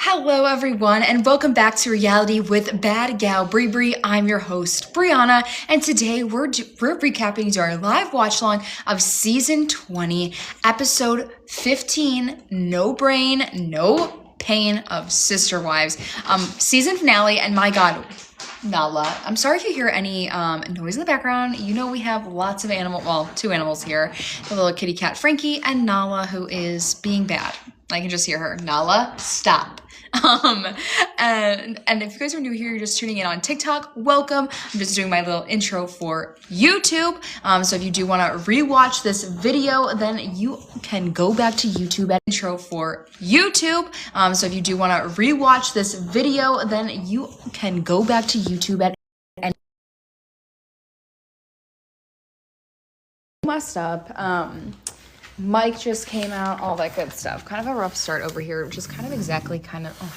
Hello everyone and welcome back to Reality with Bad Gal Bree. I'm your host Brianna and today we're recapping our live watch along of season 20 episode 15 No Brain No Pain of Sisterwives season finale. And my god, Nala, I'm sorry if you hear any noise in the background. You know we have lots of two animals here, the little kitty cat Frankie and Nala, who is being bad. I can just hear her. Nala, stop. And if you guys are new here, you're just tuning in on TikTok, welcome. I'm just doing my little intro for YouTube. So if you do want to rewatch this video, then you can go back to YouTube at intro for YouTube. So if you do want to rewatch this video, then you can go back to YouTube at messed up. Mike just came out, all that good stuff. Kind of a rough start over here, which is kind of exactly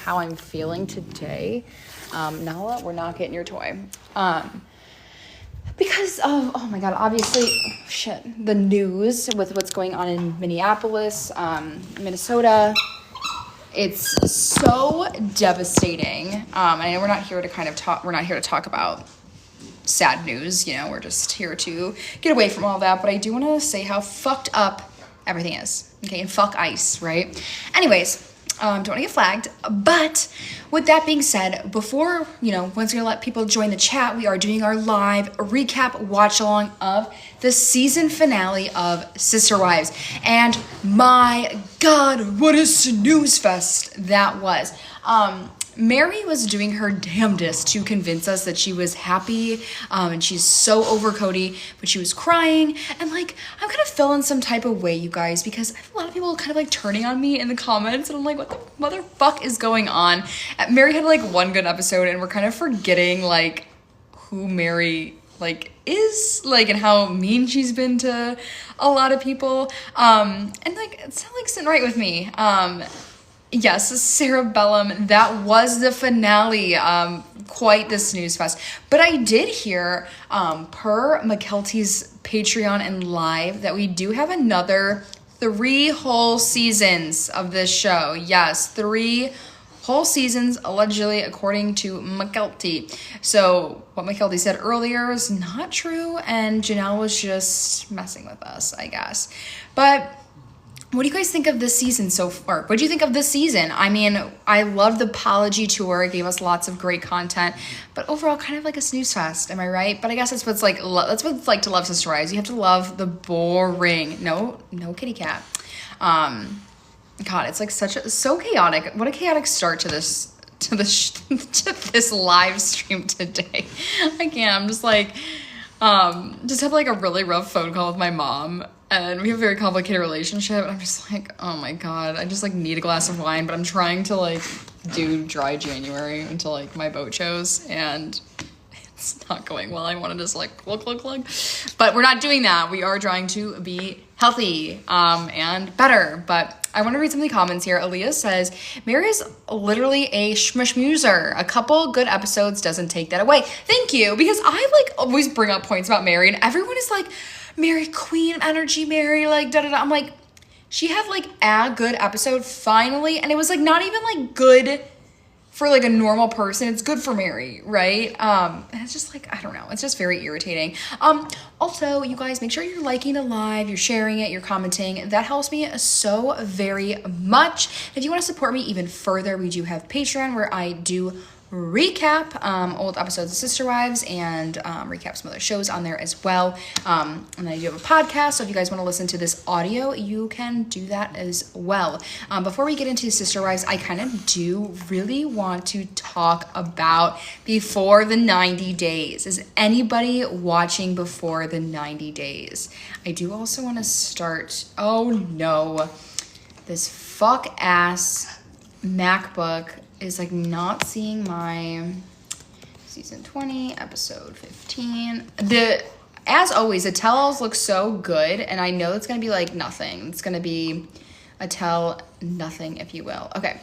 how I'm feeling today. Nala, we're not getting your toy. Because of, oh my god, obviously, the news with what's going on in Minneapolis, Minnesota. It's so devastating. I know we're not here to talk about sad news, we're just here to get away from all that, but I do want to say how fucked up everything is, okay, and fuck ICE, right? Anyways, don't want to get flagged, but with that being said, before, once we let people join the chat, we are doing our live recap watch along of the season finale of Sisterwives, and my god, what a snooze fest that was. Meri was doing her damnedest to convince us that she was happy, and she's so over Kody, but she was crying, and I'm kind of feeling some type of way, you guys, because I have a lot of people kind of turning on me in the comments, and I'm like, what the motherfuck is going on? Meri had one good episode, and we're kind of forgetting who Meri is, and how mean she's been to a lot of people, and it's not sitting right with me. Yes, Cerebellum, that was the finale. Quite the snooze fest. But I did hear, per McKelty's Patreon and live, that we do have another 3 whole seasons of this show. Yes, 3 whole seasons, allegedly, according to McKelty. So what McKelty said earlier is not true, and Janelle was just messing with us, I guess. But what do you guys think of this season so far? What do you think of this season? I mean, I loved the apology tour. It gave us lots of great content, but overall kind of like a snooze fest. Am I right? But I guess that's what it's like. That's what it's like to love Sisterwives. You have to love the boring. No kitty cat. God, it's so chaotic. What a chaotic start to this to this live stream today. I can't. I'm just just have a really rough phone call with my mom. And we have a very complicated relationship, and I'm just oh my god, I just need a glass of wine, but I'm trying to do dry January until my boat shows, and it's not going well. I want to just look, but we're not doing that. We are trying to be healthy, and better, but I want to read some of the comments here. Aaliyah says, Meri is literally a schmuser. A couple good episodes doesn't take that away. Thank you, because I always bring up points about Meri, and everyone is Meri, queen energy, Meri, da-da-da. I'm she had a good episode finally, and it was not even good for a normal person. It's good for Meri, right? And it's just I don't know, it's just very irritating. Also, you guys, make sure you're liking the live, you're sharing it, you're commenting. That helps me so very much. If you want to support me even further, we do have Patreon, where I do recap old episodes of Sisterwives and recap some other shows on there as well. And then I do have a podcast, so if you guys want to listen to this audio, you can do that as well. Before we get into Sisterwives, I kind of do really want to talk about Before the 90 Days. Is anybody watching Before the 90 Days? I do also want to start, oh no, this fuck ass MacBook is not seeing my season 20 episode 15. As always, the tell-alls look so good, and I know it's gonna be nothing. It's gonna be a tell nothing, if you will. Okay,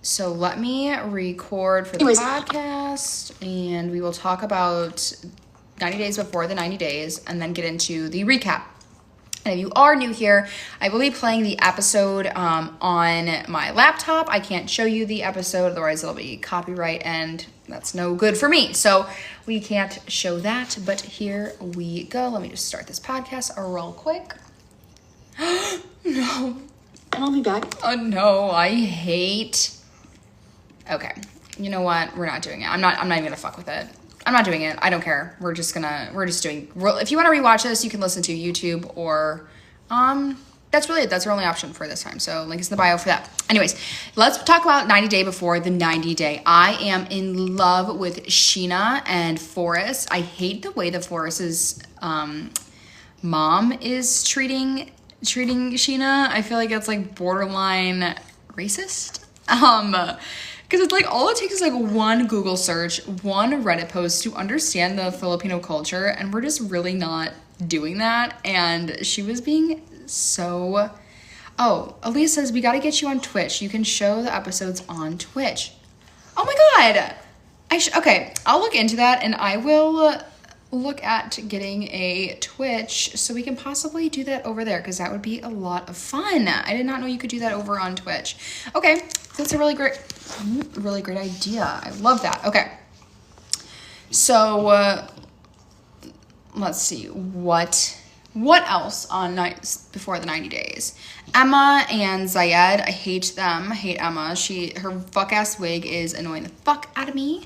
so let me record for the podcast, and we will talk about 90 days before the 90 days, and then get into the recap. And if you are new here, I will be playing the episode on my laptop. I can't show you the episode, otherwise it'll be copyright, and that's no good for me. So we can't show that, but here we go. Let me just start this podcast real quick. No. I'll be back. Oh no, I hate. Okay, you know what? We're not doing it. I'm not even gonna fuck with it. I'm not doing it. I don't care. We're just doing, if you want to rewatch this, you can listen to YouTube or, that's really it. That's our only option for this time. So link is in the bio for that. Anyways, let's talk about 90 Day before the 90 Day. I am in love with Sheena and Forrest. I hate the way that Forrest's, mom is treating Sheena. I feel like it's like borderline racist. Because it's like all it takes is like one Google search, one Reddit post to understand the Filipino culture, and we're just really not doing that. And she was being so... Oh, Elise says, we got to get you on Twitch. You can show the episodes on Twitch. Oh my god! Okay, I'll look into that, and I will look at getting a Twitch so we can possibly do that over there, because that would be a lot of fun. I did not know you could do that over on Twitch. Okay, that's a really great idea. I love that. Okay, so let's see what else on nights before the 90 days. Emma and Zayed, I hate them. I hate Emma. Her fuck ass wig is annoying the fuck out of me.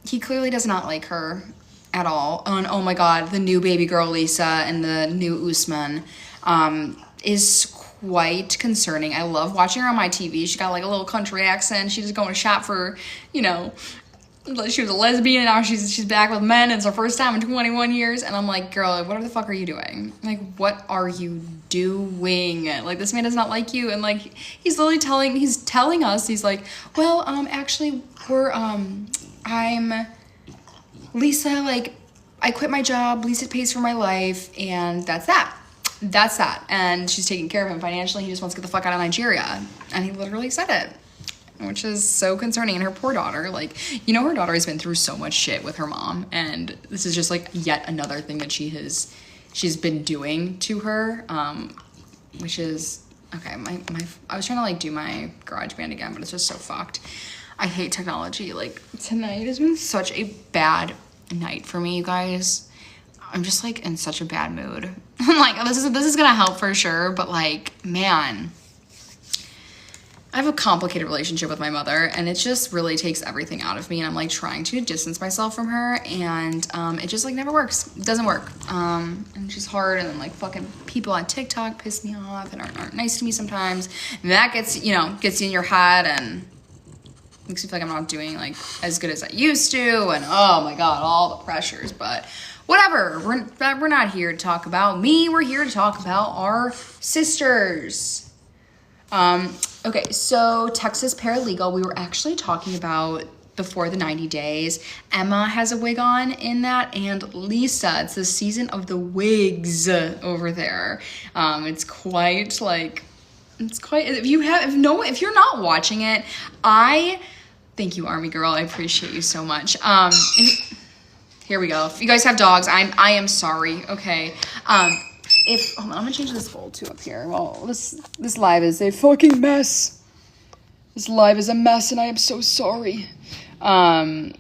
He clearly does not like her at all. And oh my god, the new baby girl Lisa and the new Usman is quite concerning. I love watching her on my TV. She got like a little country accent. She just going to shop for, you know, she was a lesbian and now she's back with men. It's her first time in 21 years. And I'm like, girl, what the fuck are you doing? Like, what are you doing? Like, this man does not like you. And like, he's literally telling us, he's like, well, actually I'm Lisa, like, I quit my job, Lisa pays for my life, and that's that. And she's taking care of him financially. He just wants to get the fuck out of Nigeria. And he literally said it, which is so concerning. And her poor daughter, like, you know, her daughter has been through so much shit with her mom, and this is just like yet another thing that she's been doing to her, which is, okay, I was trying to like do my GarageBand again, but it's just so fucked. I hate technology. Like, tonight has been such a bad night for me, you guys. I'm just like in such a bad mood. I'm like, this is gonna help for sure, but like, man, I have a complicated relationship with my mother, and it just really takes everything out of me, and I'm like trying to distance myself from her, and it just like never works. It doesn't work. And she's hard, and then like fucking people on TikTok piss me off and aren't nice to me sometimes, and that gets you in your head and makes me feel like I'm not doing like as good as I used to, and oh my god, all the pressures. But whatever, we're not here to talk about me. We're here to talk about our sisters. Okay, so Texas Paralegal, we were actually talking about before the 90 days. Emma has a wig on in that, and Lisa. It's the season of the wigs over there. It's quite if you're not watching it, thank you, Army Girl. I appreciate you so much. Here we go. If you guys have dogs, I am sorry. Okay. Hold on, I'm gonna change this fold too up here. Well, this live is a fucking mess. This live is a mess, and I am so sorry. However,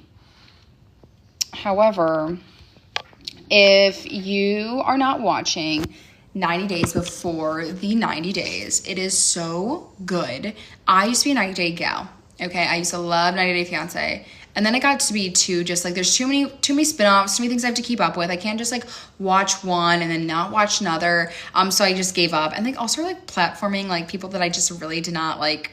if you are not watching 90 Days before the 90 days, it is so good. I used to be a 90 Day gal. Okay, I used to love 90 Day Fiancé. And then it got to be just like there's too many spin-offs, too many things I have to keep up with. I can't just like watch one and then not watch another. So I just gave up. And like also like platforming like people that I just really did not like.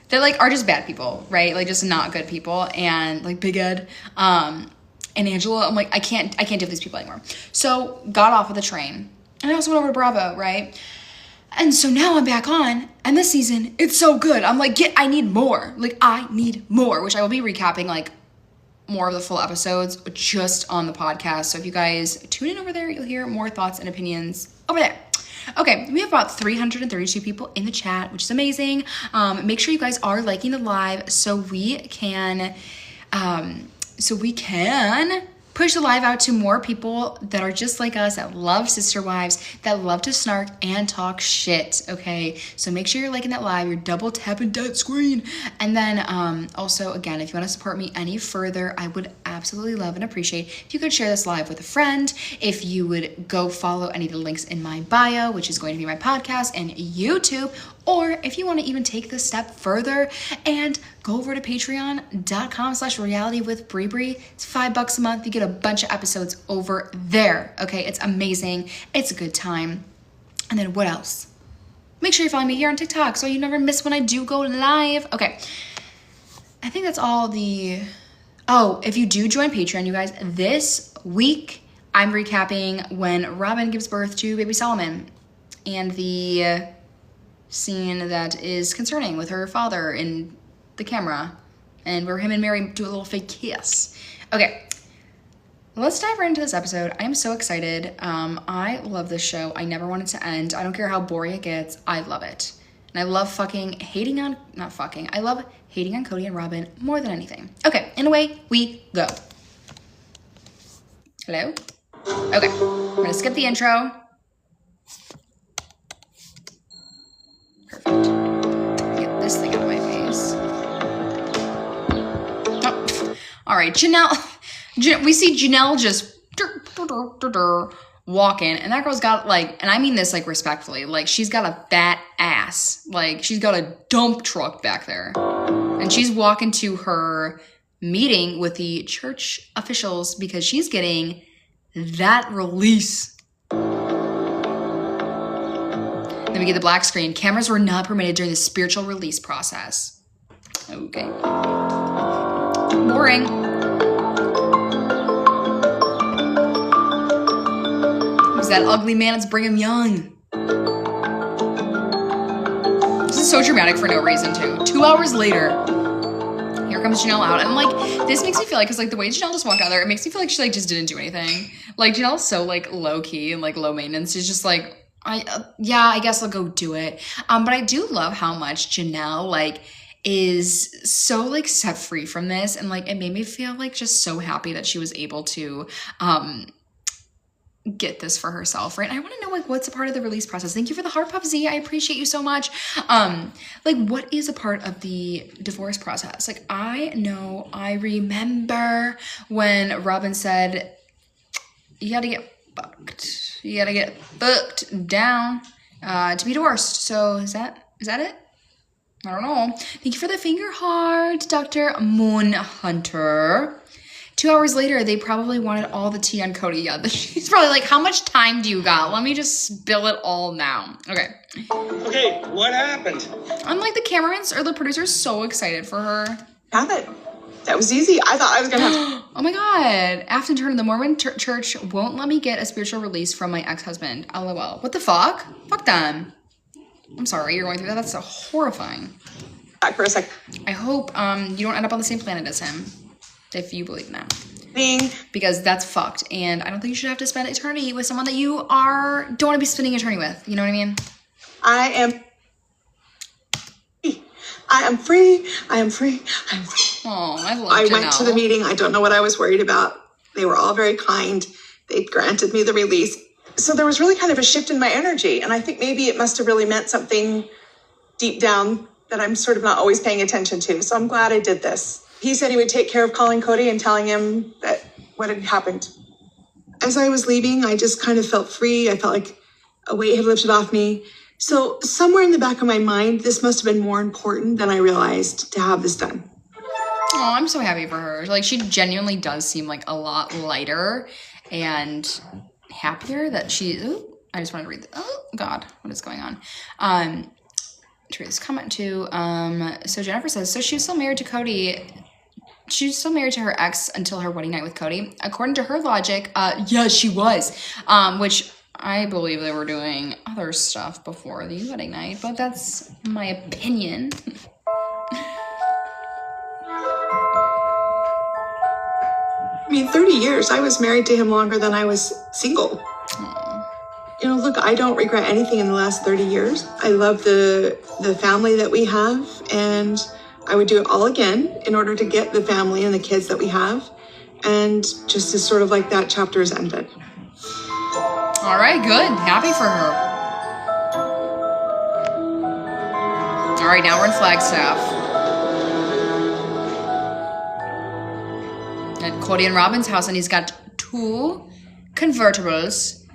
They're like are just bad people, right? Like just not good people. And like Big Ed, and Angela, I'm like I can't deal with these people anymore. So got off of the train. And I also went over to Bravo, right? And so now I'm back on, and this season, it's so good. I'm like, I need more. Like, I need more, which I will be recapping, like, more of the full episodes just on the podcast. So if you guys tune in over there, you'll hear more thoughts and opinions over there. Okay, we have about 332 people in the chat, which is amazing. Make sure you guys are liking the live so we can push the live out to more people that are just like us, that love Sister Wives, that love to snark and talk shit, okay? So make sure you're liking that live, you're double tapping that screen. And then also, again, if you want to support me any further, I would absolutely love and appreciate if you could share this live with a friend, if you would go follow any of the links in my bio, which is going to be my podcast and YouTube, or if you want to even take this step further and go over to patreon.com/realitywithBri. It's $5 a month. You get a bunch of episodes over there. Okay, it's amazing. It's a good time. And then what else? Make sure you follow me here on TikTok so you never miss when I do go live. Okay, I think that's all the... Oh, if you do join Patreon, you guys, this week I'm recapping when Robyn gives birth to baby Solomon and the scene that is concerning with her father in the camera, and where him and Meri do a little fake kiss. Okay, let's dive right into this episode. I am so excited. I love this show. I never want it to end. I don't care how boring it gets. I love it. And I love hating on Kody and Robyn more than anything. Okay, and away we go. Hello? Okay, I'm gonna skip the intro. Perfect. Get this thing out of my face. Oh. All right, Janelle. We see Janelle just walking, and that girl's got like, and I mean this like respectfully, like she's got a fat ass. Like she's got a dump truck back there. And she's walking to her meeting with the church officials because she's getting that release. Then we get the black screen. Cameras were not permitted during the spiritual release process. Okay. Boring. Who's that ugly man? It's Brigham Young. This is so dramatic for no reason, too. 2 hours later, here comes Janelle out. And, like, this makes me feel like, because, like, the way Janelle just walked out there, it makes me feel like she, like, just didn't do anything. Like, Janelle's so, like, low-key and, like, low maintenance. She's just, like... yeah, I guess I'll go do it. But I do love how much Janelle, like, is so, like, set free from this. And, like, it made me feel, like, just so happy that she was able to get this for herself, right? I want to know, like, what's a part of the release process? Thank you for the heart puff, Z. I appreciate you so much. Like, what is a part of the divorce process? Like, I remember when Robyn said, you gotta get fucked. You gotta get booked down to be divorced. So is that it? I don't know. Thank you for the finger heart, Dr. Moon Hunter. 2 hours later, they probably wanted all the tea on Kody. Yeah, she's probably like, how much time do you got? Let me just spill it all now. Okay. Okay, what happened? I'm like the cameramans or the producers so excited for her. Have it. That was easy. I thought I was going to have to... Oh my God. Afton turned the Mormon church won't let me get a spiritual release from my ex-husband. LOL. What the fuck? Fuck them. I'm sorry you're going through that. That's so horrifying. Back for a sec. I hope you don't end up on the same planet as him, if you believe in that. Being... Because that's fucked. And I don't think you should have to spend eternity with someone that you don't want to be spending eternity with. You know what I mean? I am free. Oh, I love I Janelle. went to the meeting. I don't know what I was worried about. They were all very kind. They granted me the release. So there was really kind of a shift in my energy. And I think maybe it must have really meant something deep down that I'm sort of not always paying attention to. So I'm glad I did this. He said he would take care of calling Kody and telling him that what had happened. As I was leaving, I just kind of felt free. I felt like a weight had lifted off me. So somewhere in the back of my mind, this must have been more important than I realized to have this done. Oh, I'm so happy for her. Like, she genuinely does seem like a lot lighter and happier that she... Ooh, I just wanted to read... Oh, God. What is going on? To read this comment, too. So Jennifer says, so she was still married to Kody... She was still married to her ex until her wedding night with Kody. According to her logic, yes, she was. Which... I believe they were doing other stuff before the wedding night, but that's my opinion. I mean, 30 years. I was married to him longer than I was single. Aww. You know, look, I don't regret anything in the last 30 years. I love the family that we have, and I would do it all again in order to get the family and the kids that we have. And just as sort of like that chapter has ended. All right, good. Happy for her. All right, now we're in Flagstaff. At Kody and Robyn's house, and he's got 2 convertibles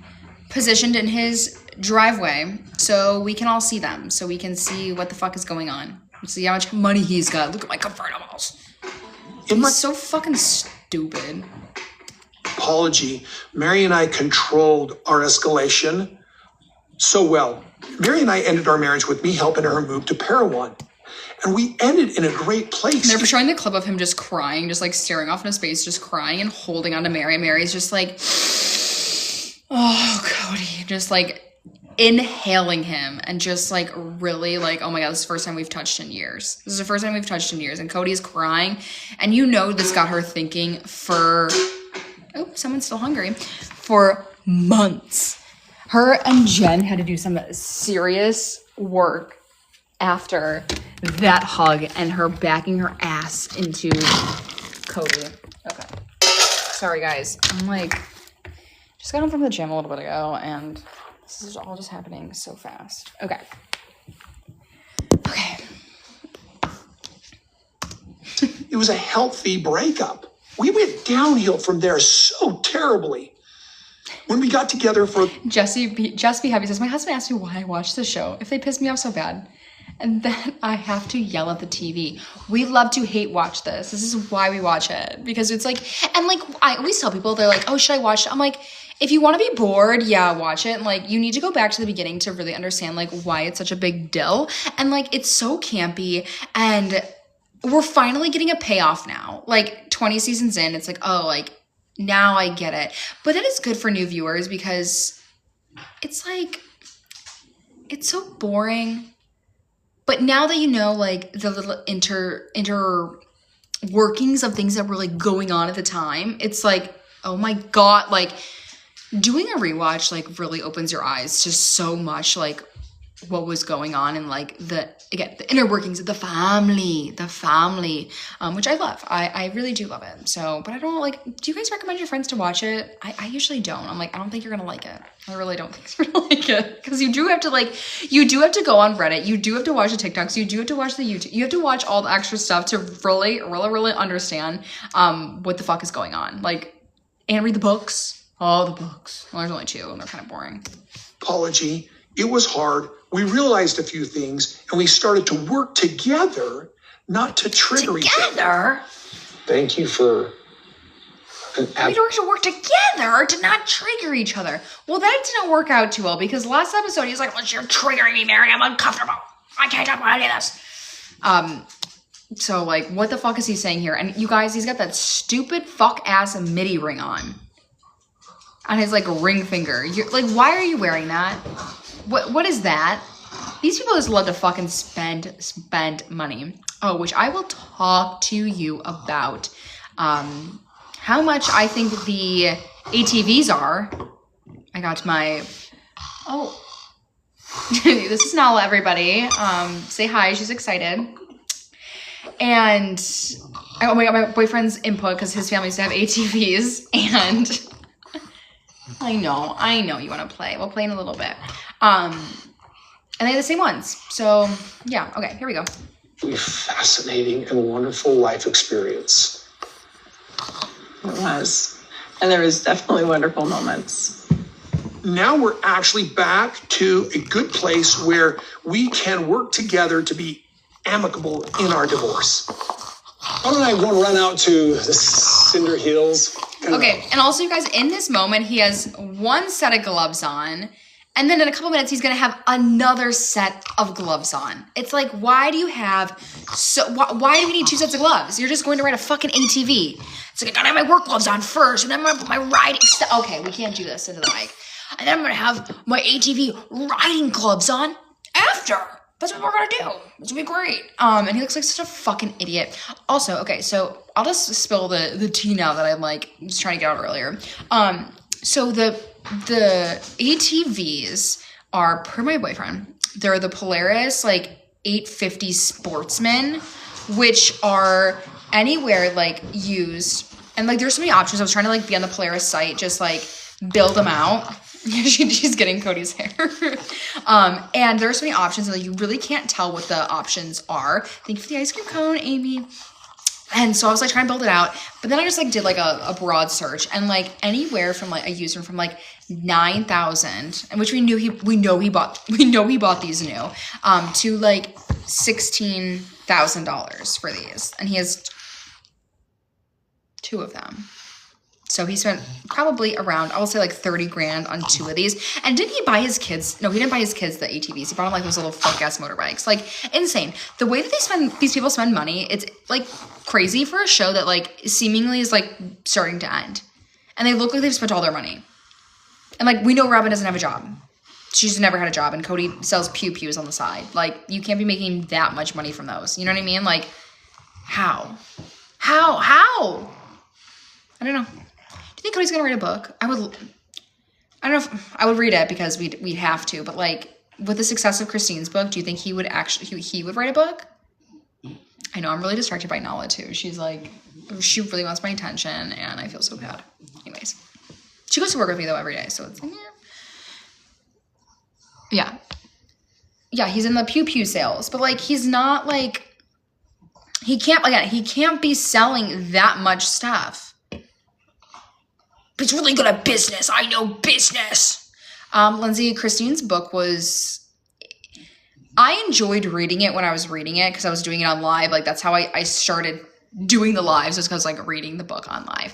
positioned in his driveway so we can all see them, so we can see what the fuck is going on. See how much money he's got. Look at my convertibles. He's so fucking stupid. Apology, Meri and I controlled our escalation so well. Meri and I ended our marriage with me helping her move to Paedon. And we ended in a great place. They're showing the clip of him just crying, just like staring off into space, just crying and holding on to Meri. Mary's just like, oh, Kody, just like inhaling him and just like really like, oh my God, this is the first time we've touched in years. This is the first time we've touched in years. And Kody is crying. And you know this got her thinking for, oh, someone's still hungry, for months. Her and Jen had to do some serious work after that hug and her backing her ass into Kody. Okay. Sorry, guys. I'm like, just got home from the gym a little bit ago, and this is all just happening so fast. Okay. Okay. It was a healthy breakup. We went downhill from there so terribly. When we got together for... Just Be Happy says, my husband asked me why I watched the show, if they pissed me off so bad. And then I have to yell at the TV. We love to hate watch this. This is why we watch it. Because it's like, and like, I always tell people, they're like, oh, should I watch it? I'm like, if you want to be bored, yeah, watch it. And like, you need to go back to the beginning to really understand like why it's such a big deal. And like, it's so campy. And we're finally getting a payoff now. Like 20 seasons in, it's like, oh, like now I get it. But it is good for new viewers because it's like, it's so boring. But now that you know, like, the little inter workings of things that were, like, going on at the time, it's like, oh, my God. Like, doing a rewatch, like, really opens your eyes to so much, like, what was going on and, like, the inner workings of the family, which I love. I really do love it. So, but I don't, like, do you guys recommend your friends to watch it? I usually don't. I'm like, I don't think you're going to like it. I really don't think you're going to like it. Because you do have to, like, you do have to go on Reddit. You do have to watch the TikToks. You do have to watch the YouTube. You have to watch all the extra stuff to really understand what the fuck is going on. Like, and read the books. All the books. Well, there's only 2, and they're kind of boring. Apology. It was hard. We realized a few things, and we started to work together, not to trigger each other. Thank you for... We don't have to work together to not trigger each other. Well, that didn't work out too well because last episode he's like, well, you're triggering me, Meri. I'm uncomfortable. I can't talk about any of this. So, like, what the fuck is he saying here? And you guys, he's got that stupid fuck-ass MIDI ring on his, like, ring finger. You're, like, why are you wearing that? What is that? These people just love to fucking spend money. Oh, which I will talk to you about how much I think the ATVs are. I got my... Oh. This is Nala, everybody. Say hi. She's excited. And oh my God, my boyfriend's input because his family used to have ATVs. And I know you want to play. We'll play in a little bit. And they have the same ones. So, yeah. Okay, here we go. A fascinating and wonderful life experience. It was. And there was definitely wonderful moments. Now we're actually back to a good place where we can work together to be amicable in our divorce. Why don't I want to run out to the Cinder Hills? Okay, and also, you guys, in this moment, he has one set of gloves on, and then in a couple minutes, he's gonna have another set of gloves on. It's like, why do you have why do we need 2 sets of gloves? You're just going to ride a fucking ATV. It's like, I gotta have my work gloves on first, and then I'm gonna put my riding stuff. Okay, we can't do this into the mic. And then I'm gonna have my ATV riding gloves on after. That's what we're gonna do. It's gonna be great. And he looks like such a fucking idiot. Also, okay, so I'll just spill the tea now that I'm like just trying to get out earlier. So the ATVs are, per my boyfriend, they're the Polaris like 850 Sportsman, which are anywhere like used And like, there's so many options. I was trying to like be on the Polaris site, just like build them out. She's getting Kody's hair. And there's so many options, and like, you really can't tell what the options are. Thank you for the ice cream cone, Amy. And so I was like trying to build it out, but then I just like did like a broad search, and like anywhere from like a user from like 9,000, and which we know he bought these new, to like $16,000 for these, and he has 2 of them. So he spent probably around, I will say like 30 grand on 2 of these. And didn't he buy his kids? No, he didn't buy his kids the ATVs. He bought them like those little fuck ass motorbikes. Like, insane. The way that these people spend money, it's like crazy for a show that like seemingly is like starting to end. And they look like they've spent all their money. And like, we know Robyn doesn't have a job. She's never had a job, and Kody sells pew-pews on the side. Like, you can't be making that much money from those. You know what I mean? Like, how? I don't know. Do you think Kody's gonna write a book? I don't know if I would read it because we'd have to, but like with the success of Christine's book, do you think he would write a book? I know I'm really distracted by Nala too. She's like, she really wants my attention, and I feel so bad. Anyways, she goes to work with me though every day, so it's like, yeah, he's in the pew sales, but like he's not like, he can't be selling that much stuff. But he's really good at business. I know business. Lindsay, Christine's book I enjoyed reading it when I was reading it because I was doing it on live. Like, that's how I started doing the lives, was because like reading the book on live.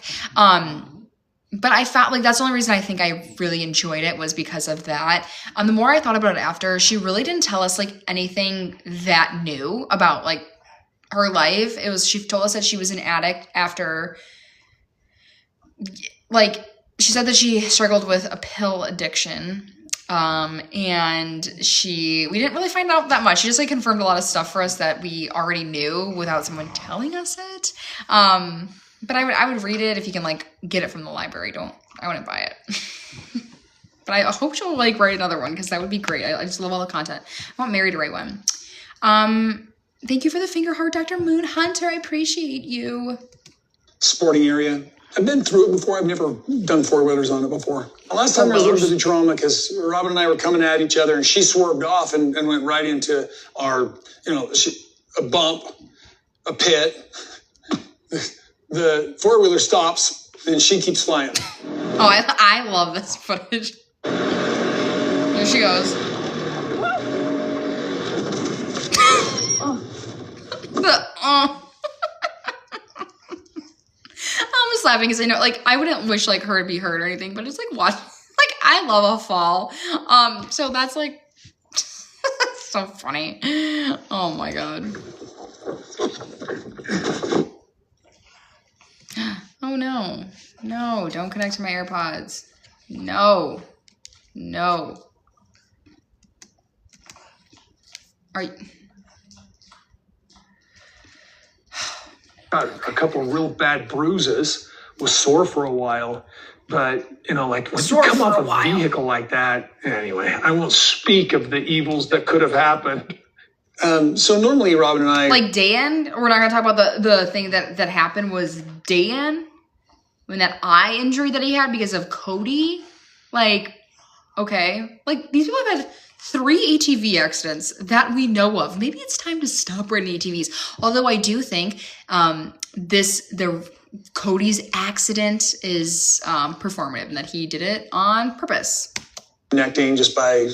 But I felt like that's the only reason I think I really enjoyed it, was because of that. The more I thought about it after, she really didn't tell us like anything that new about like her life. She told us that she was an addict after, like, she said that she struggled with a pill addiction, and we didn't really find out that much. She just like confirmed a lot of stuff for us that we already knew without someone telling us it. But I would read it if you can like get it from the library. I wouldn't buy it. But I hope she'll like write another one, because that would be great. I just love all the content. I want Meri to write one. Thank you for the finger heart, Dr. Moon Hunter. I appreciate you. Sporting area. I've been through it before. I've never done 4-wheelers on it before. The last time I was a little bit of drama because Robyn and I were coming at each other, and she swerved off and went right into our, a bump, a pit. The 4-wheeler stops, and she keeps flying. Oh, I love this footage. Here she goes. I'm just laughing because I know, like, I wouldn't wish like her to be hurt or anything, but it's like, watch, like, I love a fall. So that's like so funny. Oh my god. Oh no, don't connect to my AirPods. No. Are you? Got a couple real bad bruises, was sore for a while, but like when you come off a vehicle like that, anyway, I won't speak of the evils that could have happened. So normally Robyn and I, like Dan, we're not gonna talk about the thing that happened was Dan, when that eye injury that he had because of Kody. Like, okay, like these people have had 3 ATV accidents that we know of. Maybe it's time to stop riding ATVs. Although I do think Kody's accident is performative, and that he did it on purpose. connecting just by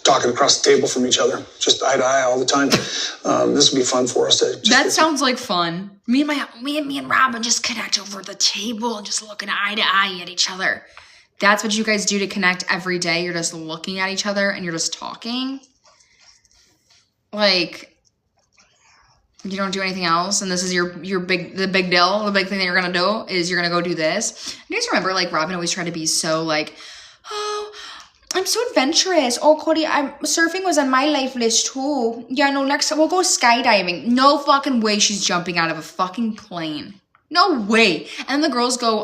talking across the table from each other, just eye to eye all the time. This would be fun for us to. That sounds like fun. Me and Robyn just connect over the table and just looking eye to eye at each other. That's what you guys do to connect every day. You're just looking at each other and you're just talking. Like, you don't do anything else, and this is the big deal. The big thing that you're gonna do is you're gonna go do this. You guys remember, like, Robyn always tried to be so like, oh, I'm so adventurous. Oh, Kody, surfing was on my life list too. Yeah, no, next time we'll go skydiving. No fucking way she's jumping out of a fucking plane. No way. And the girls go,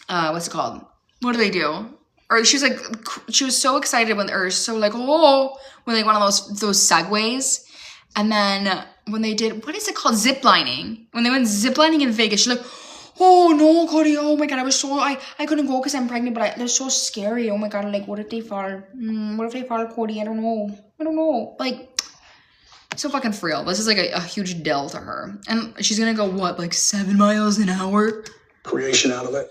what's it called? What do they do? Or she was so excited when they went on those segways. And then when they did, what is it called? Ziplining. When they went ziplining in Vegas, she's like, oh no, Kody, oh my God, I couldn't go because I'm pregnant, but they're so scary. Oh my God, like, what if they fall? What if they fall, Kody? I don't know. Like, so fucking for real. This is like a huge deal to her. And she's gonna go, what, like 7 miles an hour? Creation out of it.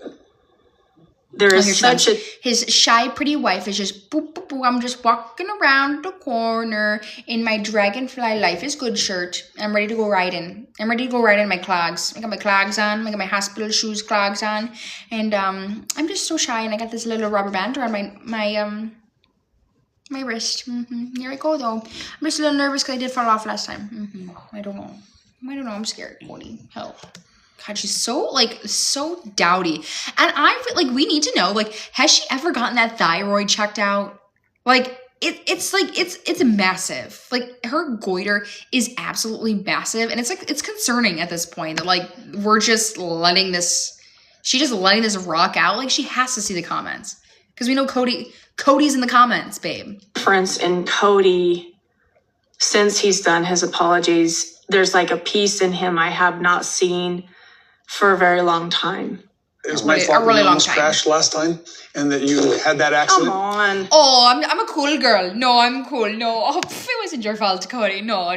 There is such a His shy, pretty wife is just boop, boop, boop. I'm just walking around the corner in my Dragonfly Life is Good shirt. I'm ready to go riding. I'm ready to go riding my clogs. I got my clogs on. I got my hospital shoes clogs on. And I'm just so shy. And I got this little rubber band around my wrist. Here I go, though. I'm just a little nervous because I did fall off last time. I don't know. I'm scared, Kody. Help. God, she's so dowdy. And I feel like we need to know, like, has she ever gotten that thyroid checked out? Like, it's massive. Like, her goiter is absolutely massive. And it's concerning at this point that, like, she's just letting this rock out. Like, she has to see the comments. Because we know Cody's in the comments, babe. difference in Kody since he's done his apologies. There's like a piece in him I have not seen for a very long time. It was my fault that you almost crashed last time and that you had that accident. Come on. Oh, I'm a cool girl. No, I'm cool. No, it wasn't your fault, Kody. No.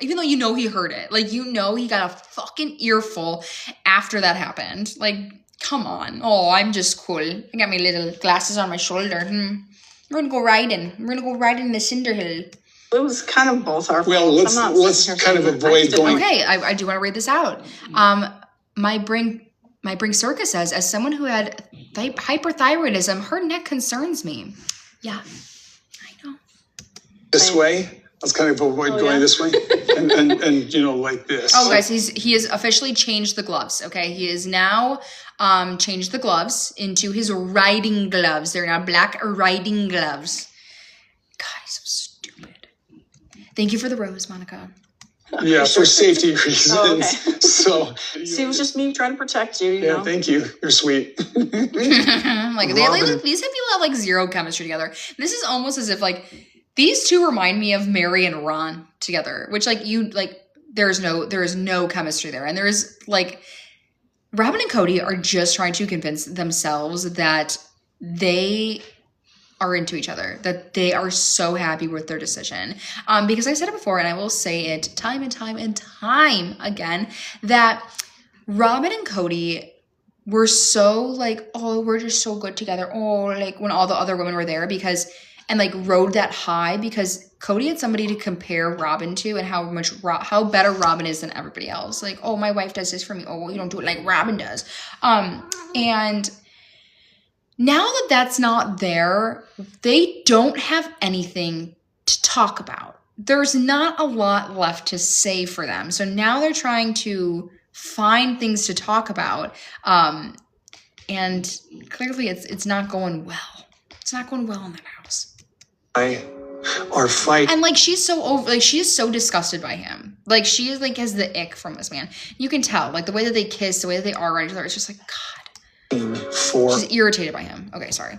Even though you know he heard it. Like, you know he got a fucking earful after that happened. Like, come on. Oh, I'm just cool. I got my little glasses on my shoulder. We're gonna go riding. We're gonna go riding the Cinder Hill. It was kind of both our Well, faults. let's kind of avoid going. Okay, I do want to read this out. My Bring Circus says, as someone who had hyperthyroidism, her neck concerns me. Yeah, I know. This way. Let's kind of avoid going this way. And you know, like this. Oh, guys, he has officially changed the gloves, okay? He has now changed the gloves into his riding gloves. They're now black riding gloves. God, he's so stupid. Thank you for the rose, Monica. Yeah, for safety reasons. Oh, okay. So See, it was just me trying to protect you, you yeah, know? thank you. You're sweet. Like, these people have, like, zero chemistry together. This is almost as if, like, these two remind me of Meri and Rulon together, which, like, there is no chemistry there. And there is, like, Robyn and Kody are just trying to convince themselves that they are into each other, that they are so happy with their decision. Because I've said it before, and I will say it time and time and time again, that Robyn and Kody were so, like, oh, we're just so good together. Oh, like, when all the other women were there and like rode that high because Kody had somebody to compare Robyn to and how better Robyn is than everybody else. Like, oh, my wife does this for me. Oh, you don't do it like Robyn does. And now that that's not there, they don't have anything to talk about. There's not a lot left to say for them. So now they're trying to find things to talk about. And clearly it's not going well. It's not going well in that house. Our fight. And, like, she's so over, like, she is so disgusted by him. Like, she is, like, has the ick from this man. You can tell, like, the way that they kiss, the way that they are around each other, it's just like, God. She's irritated by him. Okay, sorry.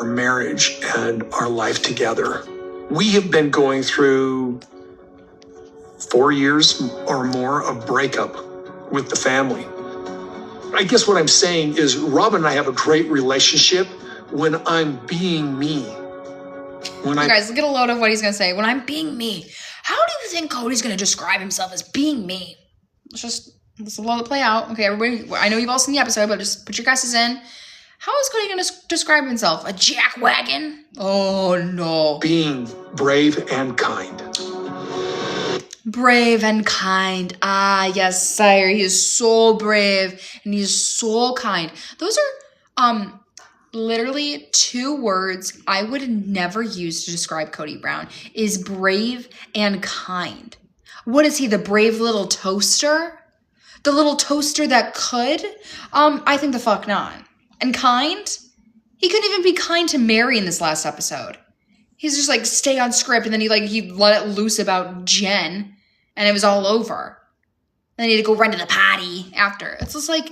Our marriage and our life together. We have been going through 4 years or more of breakup with the family. I guess what I'm saying is Robyn and I have a great relationship when I'm being me. You guys, get a load of what he's going to say. When I'm being me, how do you think Kody's going to describe himself as being me? Let's let it play out. Okay, everybody, I know you've all seen the episode, but just put your guesses in. How is Kody going to describe himself? A jackwagon? Oh, no. Being brave and kind. Brave and kind. Ah, yes, sire. He is so brave and he is so kind. Those are, literally 2 words I would never use to describe Kody Brown is brave and kind. What is he, the brave little toaster? The little toaster that could? I think the fuck not. And kind? He couldn't even be kind to Meri in this last episode. He's just like, stay on script, and then he let it loose about Jen, and it was all over. Then he had to go run to the potty after. It's just like,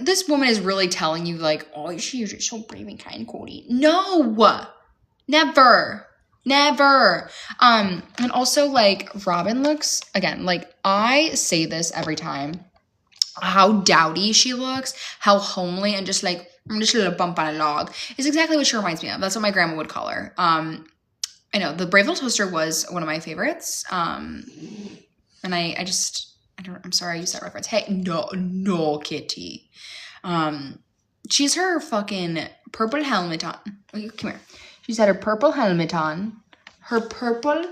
this woman is really telling you, like, oh, you're so brave and kind, Kody. No! Never. Never. And also, like, Robyn looks, again, like, I say this every time, how dowdy she looks, how homely, and just like, I'm just a little bump on a log, is exactly what she reminds me of. That's what my grandma would call her. I know, the Brave Little Toaster was one of my favorites. And I'm sorry I used that reference. Hey, no, Kitty. She's her fucking purple helmet on. Come here. She's had her purple helmet on, her purple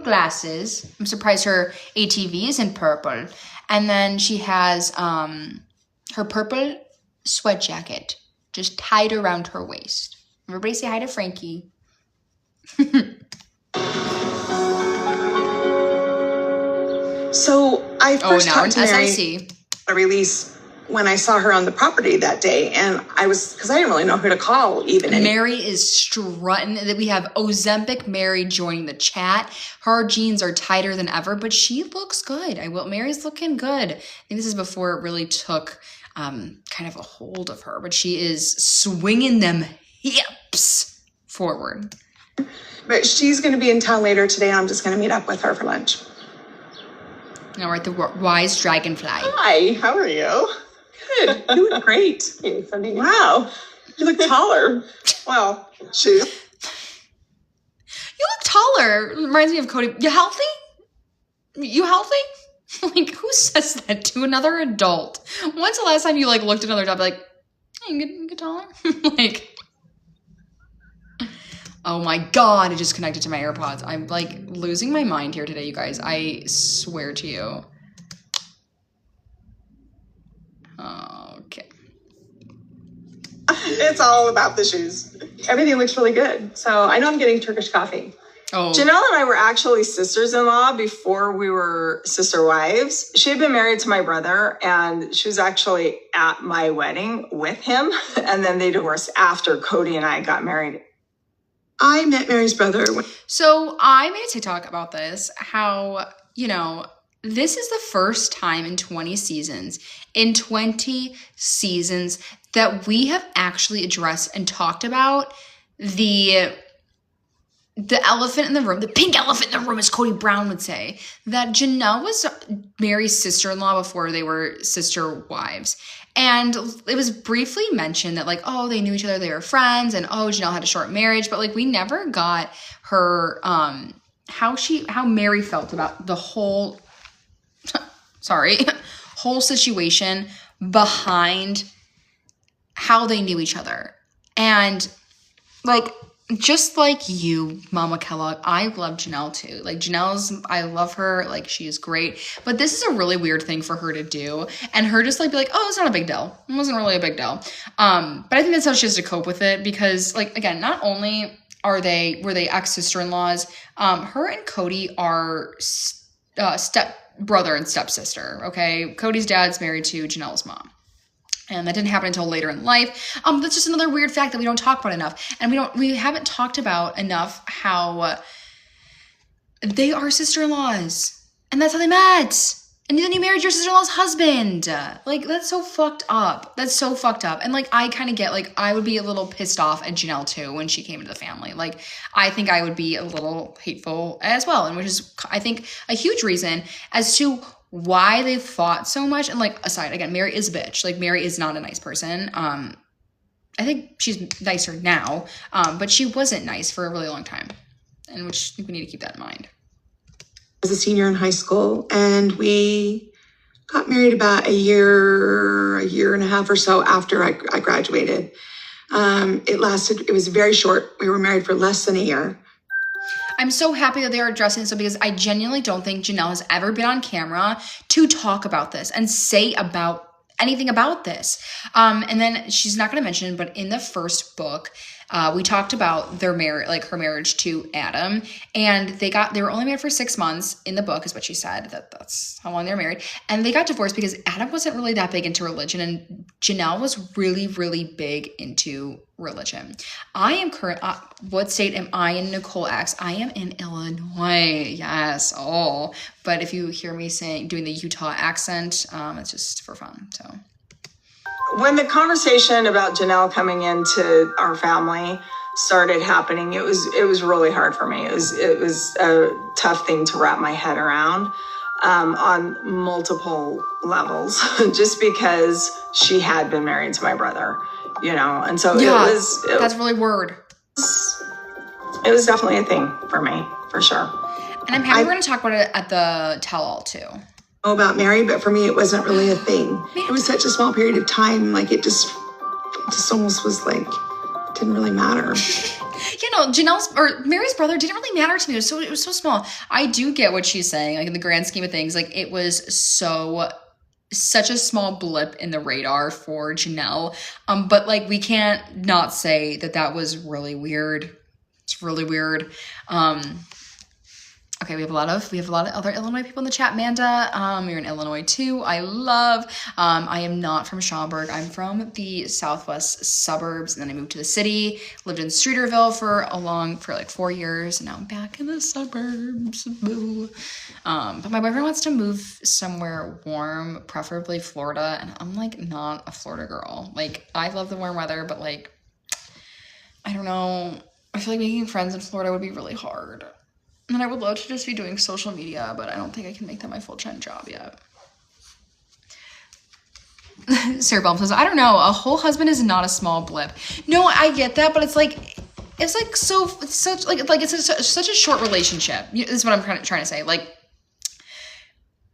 glasses. I'm surprised her ATV isn't purple. And then she has her purple sweat jacket just tied around her waist. Everybody say hi to Frankie. So I first talked to Meri SIC. a release when I saw her on the property that day, and because I didn't really know who to call even. Meri is strutting. That we have Ozempic Meri joining the chat. Her jeans are tighter than ever, but she looks good. Meri's looking good. I think this is before it really took kind of a hold of her, but she is swinging them hips forward. But she's going to be in town later today, and I'm just going to meet up with her for lunch. Now we're at the Wise Dragonfly. Hi, how are you? Good. You look great. Wow. You look taller. Wow. You look taller. Reminds me of Kody. You healthy? You healthy? Like, who says that to another adult? When's the last time you, like, looked at another adult like, hey, you get taller? Like, oh my God, it just connected to my AirPods. I'm, like, losing my mind here today, you guys. I swear to you. Okay. It's all about the shoes. Everything looks really good. So I know I'm getting Turkish coffee. Oh. Janelle and I were actually sisters-in-law before we were sister wives. She had been married to my brother, and she was actually at my wedding with him. And then they divorced after Kody and I got married. I met Meri's brother. So I made a TikTok about this, how, you know, this is the first time in 20 seasons that we have actually addressed and talked about the elephant in the room, the pink elephant in the room, as Kody Brown would say, that Janelle was Meri's sister-in-law before they were sister wives. And it was briefly mentioned that, like, oh, they knew each other, they were friends, and oh, Janelle had a short marriage, but, like, we never got her, how Meri felt about the whole, whole situation behind how they knew each other. And, like, just like you, Mama Kellogg, I love Janelle too. Like, I love her. Like, she is great. But this is a really weird thing for her to do. And her just, like, be like, oh, it's not a big deal. It wasn't really a big deal. But I think that's how she has to cope with it. Because, like, again, not only were they ex-sister-in-laws, her and Kody are step-brother and stepsister, okay? Cody's dad's married to Janelle's mom. And that didn't happen until later in life. That's just another weird fact that we don't talk about enough. And we haven't talked about enough how they are sister-in-laws. And that's how they met. And then you married your sister-in-law's husband. Like, that's so fucked up. That's so fucked up. And, like, I kind of get, like, I would be a little pissed off at Janelle, too, when she came into the family. Like, I think I would be a little hateful as well. And which is, I think, a huge reason as to why they fought so much. And, like, aside, again, Meri is a bitch. Like, Meri is not a nice person. I think she's nicer now, but she wasn't nice for a really long time. And which I think we need to keep that in mind. I was a senior in high school, and we got married about a year and a half or so after I graduated. It was very short. We were married for less than a year. I'm so happy that they are addressing this because I genuinely don't think Janelle has ever been on camera to talk about this and say about anything about this. And then she's not going to mention, but in the first book, we talked about their marriage, like her marriage to Adam, and they were only married for 6 months in the book, is what she said. That's how long they were married. And they got divorced because Adam wasn't really that big into religion, and Janelle was really, really big into religion. What state am I in? Nicole asks. I am in Illinois. Yes. Oh, but if you hear me doing the Utah accent, it's just for fun. So. When the conversation about Janelle coming into our family started happening, it was really hard for me. It was a tough thing to wrap my head around on multiple levels, just because she had been married to my brother, and so that's really weird. It was definitely a thing for me, for sure. And I'm happy we're going to talk about it at the tell-all too. About Meri, but for me, it wasn't really a thing. It was such a small period of time. Like it just almost was like, didn't really matter. Janelle's or Meri's brother didn't really matter to me. It was so small. I do get what she's saying. Like in the grand scheme of things, like it was such a small blip in the radar for Janelle. But like we can't not say that was really weird. It's really weird. Okay, we have a lot of other Illinois people in the chat. Amanda, you're in Illinois too. I am not from Schaumburg. I'm from the southwest suburbs, and then I moved to the city, lived in Streeterville for like 4 years, and now I'm back in the suburbs. Boo. But my boyfriend wants to move somewhere warm, preferably Florida, and I'm like not a Florida girl. Like I love the warm weather, but like I don't know. I feel like making friends in Florida would be really hard. And I would love to just be doing social media, but I don't think I can make that my full-time job yet. Sarah Baum says, I don't know. A whole husband is not a small blip. No, I get that, but it's such a short relationship. This is what I'm trying to say. Like,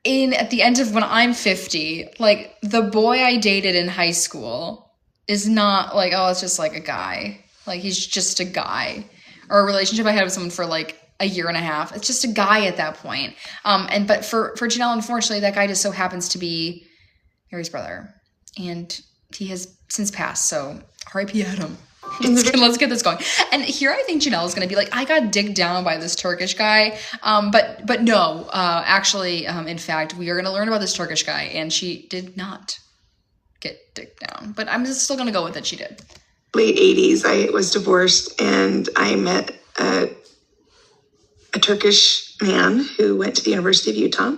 at the end of when I'm 50, like the boy I dated in high school is not like, oh, it's just like a guy. Like he's just a guy. Or a relationship I had with someone for like a year and a half. It's just a guy at that point. But for Janelle, unfortunately, that guy just so happens to be Meri's brother. And he has since passed. So R.I.P. Adam. Let's get this going. And here I think Janelle is going to be like, I got digged down by this Turkish guy. But no, actually, in fact, we are going to learn about this Turkish guy. And she did not get digged down. But I'm just still going to go with it. She did. Late 80s, I was divorced, and I met a Turkish man who went to the University of Utah.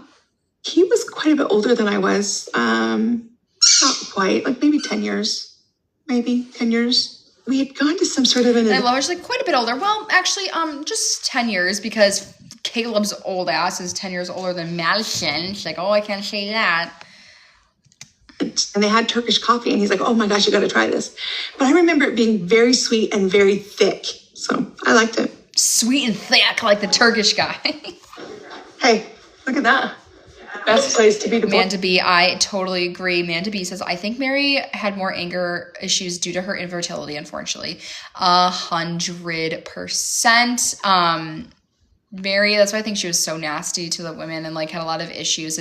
He was quite a bit older than I was. Not quite, like maybe 10 years. We had gone to some sort of an... And I love her. She's like, quite a bit older. Well, actually, just 10 years, because Caleb's old ass is 10 years older than Madison. She's like, oh, I can't say that. And they had Turkish coffee, and he's like, oh my gosh, you got to try this. But I remember it being very sweet and very thick. So I liked it. Sweet and thick, like the Turkish guy. Hey, look at that. Best place to be divorced. Amanda B, I totally agree. Amanda B says, I think Meri had more anger issues due to her infertility, unfortunately. 100%. Meri, that's why I think she was so nasty to the women and like had a lot of issues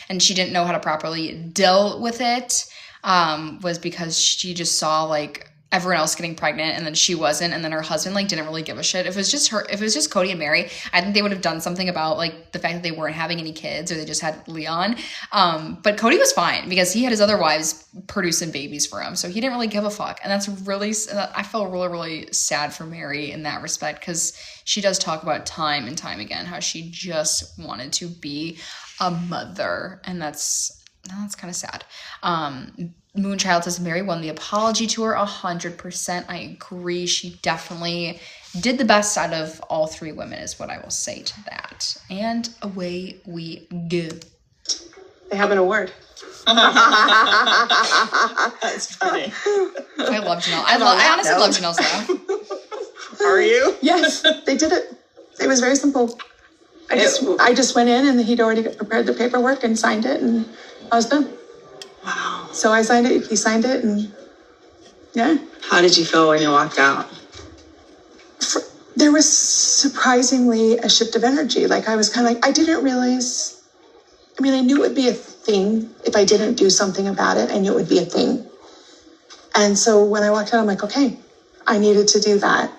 and she didn't know how to properly deal with it, was because she just saw like everyone else getting pregnant and then she wasn't, and then her husband like didn't really give a shit. If it was just Kody and Meri, I think they would have done something about like the fact that they weren't having any kids, or they just had Leon. But Kody was fine because he had his other wives producing babies for him, so he didn't really give a fuck. And that's really, I felt really, really sad for Meri in that respect, because she does talk about time and time again how she just wanted to be a mother, and that's kind of sad. Moonchild says Meri won the apology tour 100%. I agree. She definitely did the best out of all three women, is what I will say to that. And away we go. They have an award. That's funny. I love Janelle. I honestly love Janelle's laugh. Are you? Yes, they did it. It was very simple. I just went in, and he'd already prepared the paperwork and signed it, and I was done. Wow. So I signed it, he signed it, and yeah. How did you feel when you walked out? There was surprisingly a shift of energy. Like I was kind of like, I didn't realize, I knew it would be a thing if I didn't do something about it. I knew it would be a thing. And so when I walked out, I'm like, okay, I needed to do that.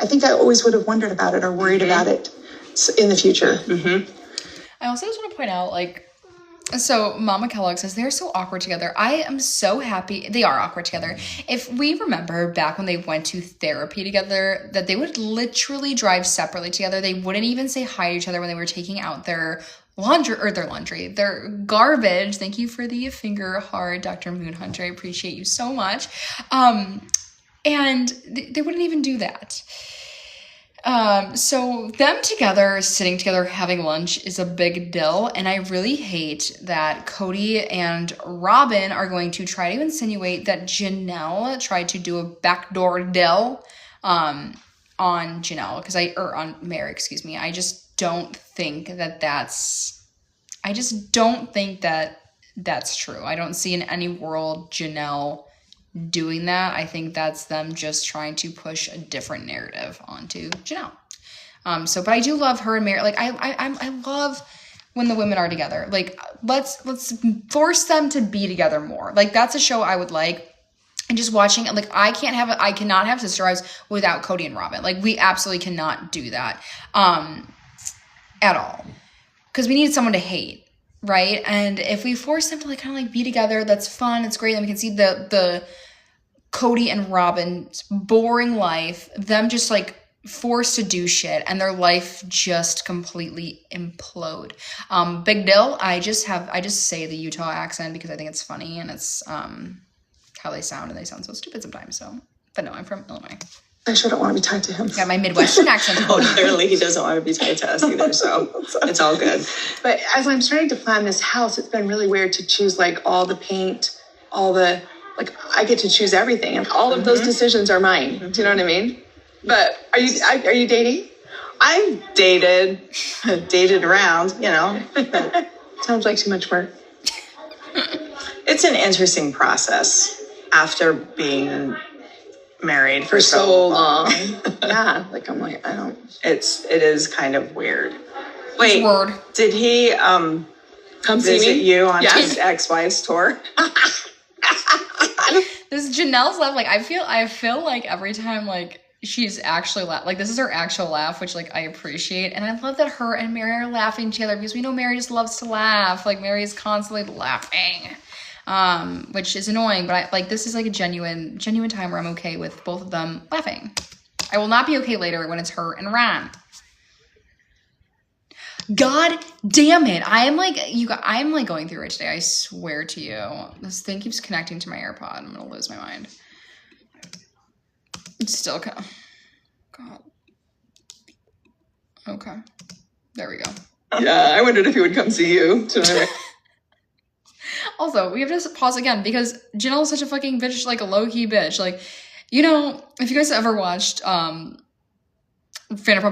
I think I always would have wondered about it or worried about it in the future. Mm-hmm. I also just want to point out, like, so Mama Kellogg says they're so awkward together. I am so happy. They are awkward together. If we remember back when they went to therapy together, that they would literally drive separately together. They wouldn't even say hi to each other when they were taking out their their garbage. Thank you for the finger heart, Dr. Moonhunter. I appreciate you so much. And they wouldn't even do that. So them together, sitting together, having lunch is a big deal. And I really hate that Kody and Robyn are going to try to insinuate that Janelle tried to do a backdoor deal, on Janelle, on Meri, excuse me. I just don't think that that's true. I don't see in any world Janelle doing that. I think that's them just trying to push a different narrative onto Janelle. But I do love her and Meri. Like I love when the women are together. Like let's force them to be together more. Like that's a show I would like. And just watching, like I cannot have Sisterwives without Kody and Robyn. Like we absolutely cannot do that at all, because we need someone to hate, right? And if we force them to like kind of like be together, that's fun. It's great. And we can see the Kody and Robyn's boring life, them just like forced to do shit, and their life just completely implode. Big deal. I just say the Utah accent because I think it's funny, and it's how they sound, and they sound so stupid sometimes. So, but no, I'm from Illinois. I sure don't want to be tied to him. Got my Midwestern accent. Oh, clearly he doesn't want to be tied to us either, so it's all good. But as I'm starting to plan this house, it's been really weird to choose like all the paint, I get to choose everything, and all of those decisions are mine. Do you know what I mean? But are you dating? I've dated around, you know. But Sounds like too much work. it's an interesting process after being married for so long. Yeah, like I'm like, I don't. It is kind of weird. Wait, Word. did he Come see visit me? you on Yes. his ex-wife's tour? This is Janelle's laugh. Like I feel like every time like she's actually like this is her actual laugh, which like I appreciate, and I love that her and Meri are laughing together because we know Meri just loves to laugh. Like Meri is constantly laughing, which is annoying. But this is like a genuine time where I'm okay with both of them laughing. I will not be okay later when it's her and Ron. God damn it. I am like going through it today. I swear to you. This thing keeps connecting to my AirPod. I'm going to lose my mind. It's still God. Okay. There we go. Yeah, I wondered if he would come see you tonight. Also, we have to pause again because Janelle is such a fucking bitch, like a low-key bitch. Like, you know, if you guys ever watched Vanderpump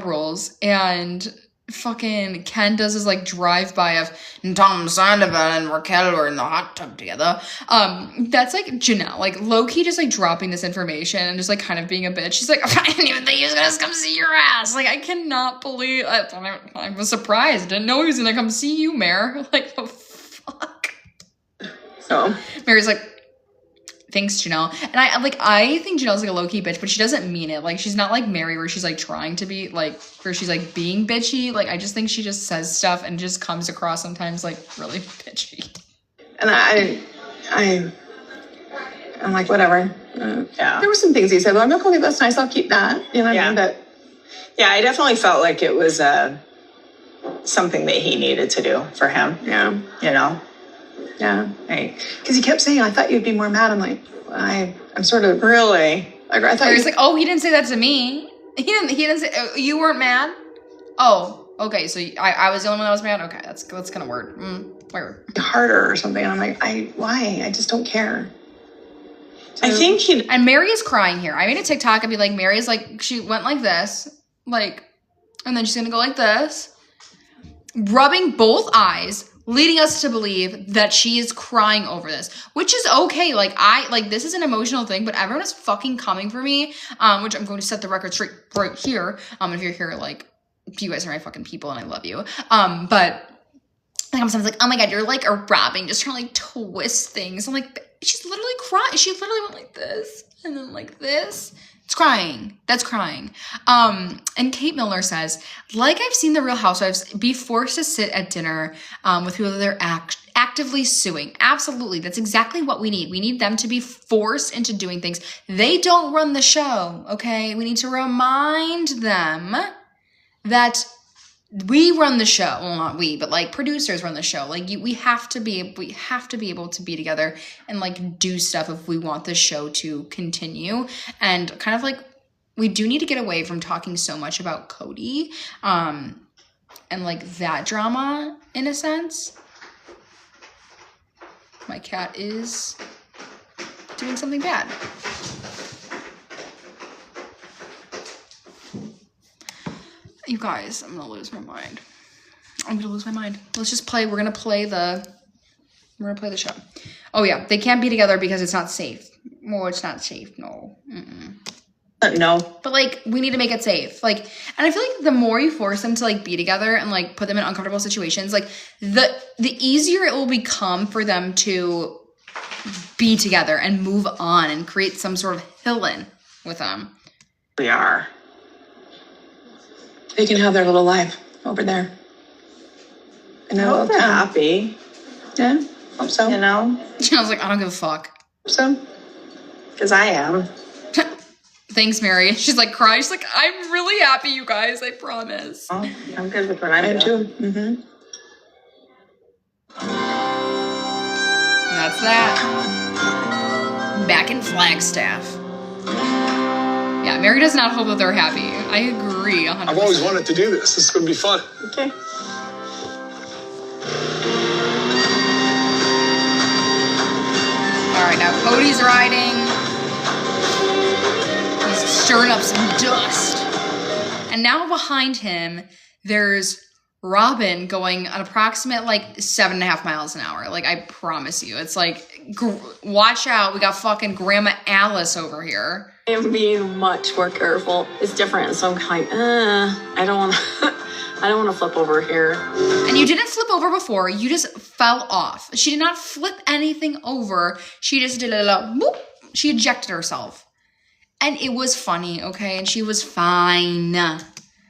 Rules and fucking Ken does his like drive-by of Tom Sandoval and Raquel were in the hot tub together. That's like Janelle, like low-key just like dropping this information and just like kind of being a bitch. She's like, I didn't even think he was gonna come see your ass. Like I cannot believe I was surprised. Didn't know he was gonna come see you, Mare. Like the fuck. So Mary's like, thanks, Janelle. And I think Janelle's like a low-key bitch, but she doesn't mean it. Like, she's not like Meri where she's like trying to be like, where she's like being bitchy. Like, I just think she just says stuff and just comes across sometimes like really bitchy. and I'm like, whatever. Yeah. There were some things he said, but I'm like, okay, that's nice. I'll keep that. You know what I mean? But Yeah, I definitely felt like it was something that he needed to do for him. yeah, You know? yeah. Right. Because he kept saying, I thought you'd be more mad. I'm like, I'm sort of Really? I thought Mary's like, oh, he didn't say that to me. He didn't say, you weren't mad? Oh, okay. So I was the only one that was mad? Okay, that's kind of weird. Weird. harder or something. And I'm like, why? I just don't care. I think he... And Meri is crying here. I made a TikTok and be like, Meri is like, she went like this, like, and then she's gonna go like this, rubbing both eyes, leading us to believe that she is crying over this, which is okay. Like, this is an emotional thing, but everyone is fucking coming for me, which I'm going to set the record straight right here. If you're here, like, you guys are my fucking people and I love you. But like, I'm sometimes like, oh my God, you're like a Robyn, just trying to like twist things. I'm like, she's literally crying. She literally went like this and then like this. It's crying. That's crying. And Kate Milner says, like I've seen the Real Housewives be forced to sit at dinner with people that they're actively suing. Absolutely. That's exactly what we need. We need them to be forced into doing things. They don't run the show, okay? We need to remind them that we run the show. Well, not we, but like producers run the show. Like we have to be able to be together and like do stuff if we want the show to continue. And kind of like we do need to get away from talking so much about Kody, and like that drama in a sense. My cat is doing something bad. You guys, I'm gonna lose my mind. Let's just play. We're gonna play the show. Oh yeah, they can't be together because it's not safe. Well, it's not safe. No. No. But like, we need to make it safe. Like, and I feel like the more you force them to like be together and like put them in uncomfortable situations, like the easier it will become for them to be together and move on and create some sort of villain with them. We are. They can have their little life over there. And I hope they're happy, Yeah, hope so. you know? I was like, I don't give a fuck. So, Because I am. Thanks, Meri. She's like crying. She's like, I'm really happy, you guys. I promise. Oh, I'm good with what I'm I am doing. too. Mm-hmm. That's that. Back in Flagstaff. Yeah, Meri does not hope that they're happy. I agree 100%. I've always wanted to do this. This is going to be fun. Okay. All right, now Kody's riding. He's stirring up some dust. And now behind him, there's Robyn going an approximate like 7.5 miles an hour. Like, I promise you. It's like, watch out. We got fucking Grandma Alice over here. I'm being much more careful. It's different, so I'm kind of I don't want to. I don't want to flip over here. And you didn't flip over before. You just fell off. She did not flip anything over. She just did a little boop. She ejected herself. And it was funny, okay? And she was fine. And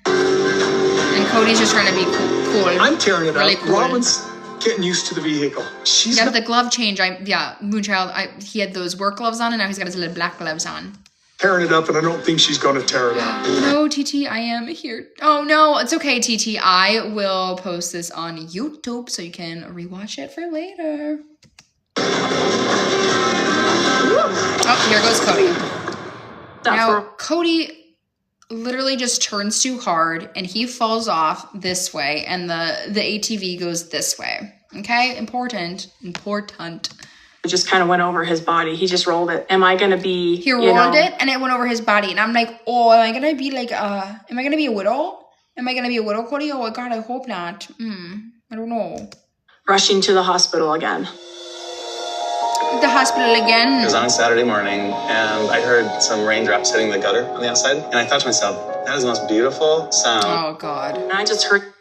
Kody's just trying to be cool. I'm tearing it really up. cool. Robyn's getting used to the vehicle. She's Yeah, got the glove change. Moonchild, he had those work gloves on, and now he's got his little black gloves on. tearing it up, and I don't think she's going to tear it up. No, TT, I am here. Oh, no, it's okay, TT. I will post this on YouTube so you can rewatch it for later. Oh, here goes Kody. Now, Kody literally just turns too hard, and he falls off this way, and the ATV goes this way. Okay? Important. It just kind of went over his body. He just rolled it. Am I going to be, He rolled it, and it went over his body. And I'm like, oh, am I going to be like, am I going to be a widow? Am I going to be a widow, Kody? Oh, God, I hope not. I don't know. rushing to the hospital again? The hospital again? It was on a Saturday morning, and I heard some raindrops hitting the gutter on the outside, and I thought to myself, that is the most beautiful sound. Oh, God. And I just heard...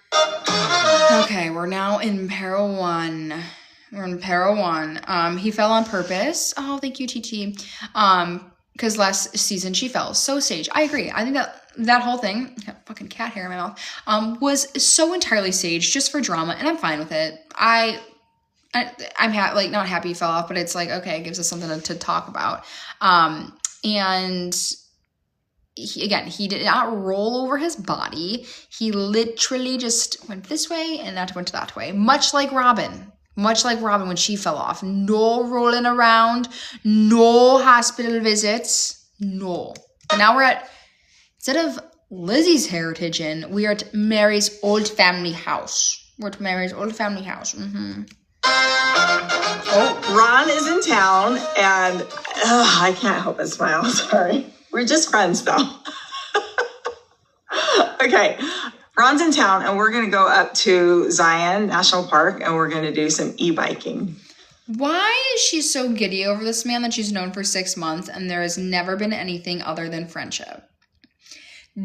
Okay, we're now in Para 1. We're in Para 1. He fell on purpose. Oh, thank you, TT. Because last season she fell. So staged. I agree. I think that whole thing, I got fucking cat hair in my mouth, was so entirely staged just for drama, and I'm fine with it. I'm not happy he fell off, but it's like, okay, it gives us something to talk about. And he did not roll over his body. He literally just went this way and that went that way. Much like Robyn when she fell off. No rolling around, no hospital visits, no. But now we're at, instead of Lizzie's Heritage Inn, we are at Meri's old family house. We're at Meri's old family house. Oh, Ron is in town, and I can't help but smile. Sorry. We're just friends, though. Okay. Ron's in town, and we're going to go up to Zion National Park, and we're going to do some e-biking. Why is she so giddy over this man that she's known for 6 months, and there has never been anything other than friendship?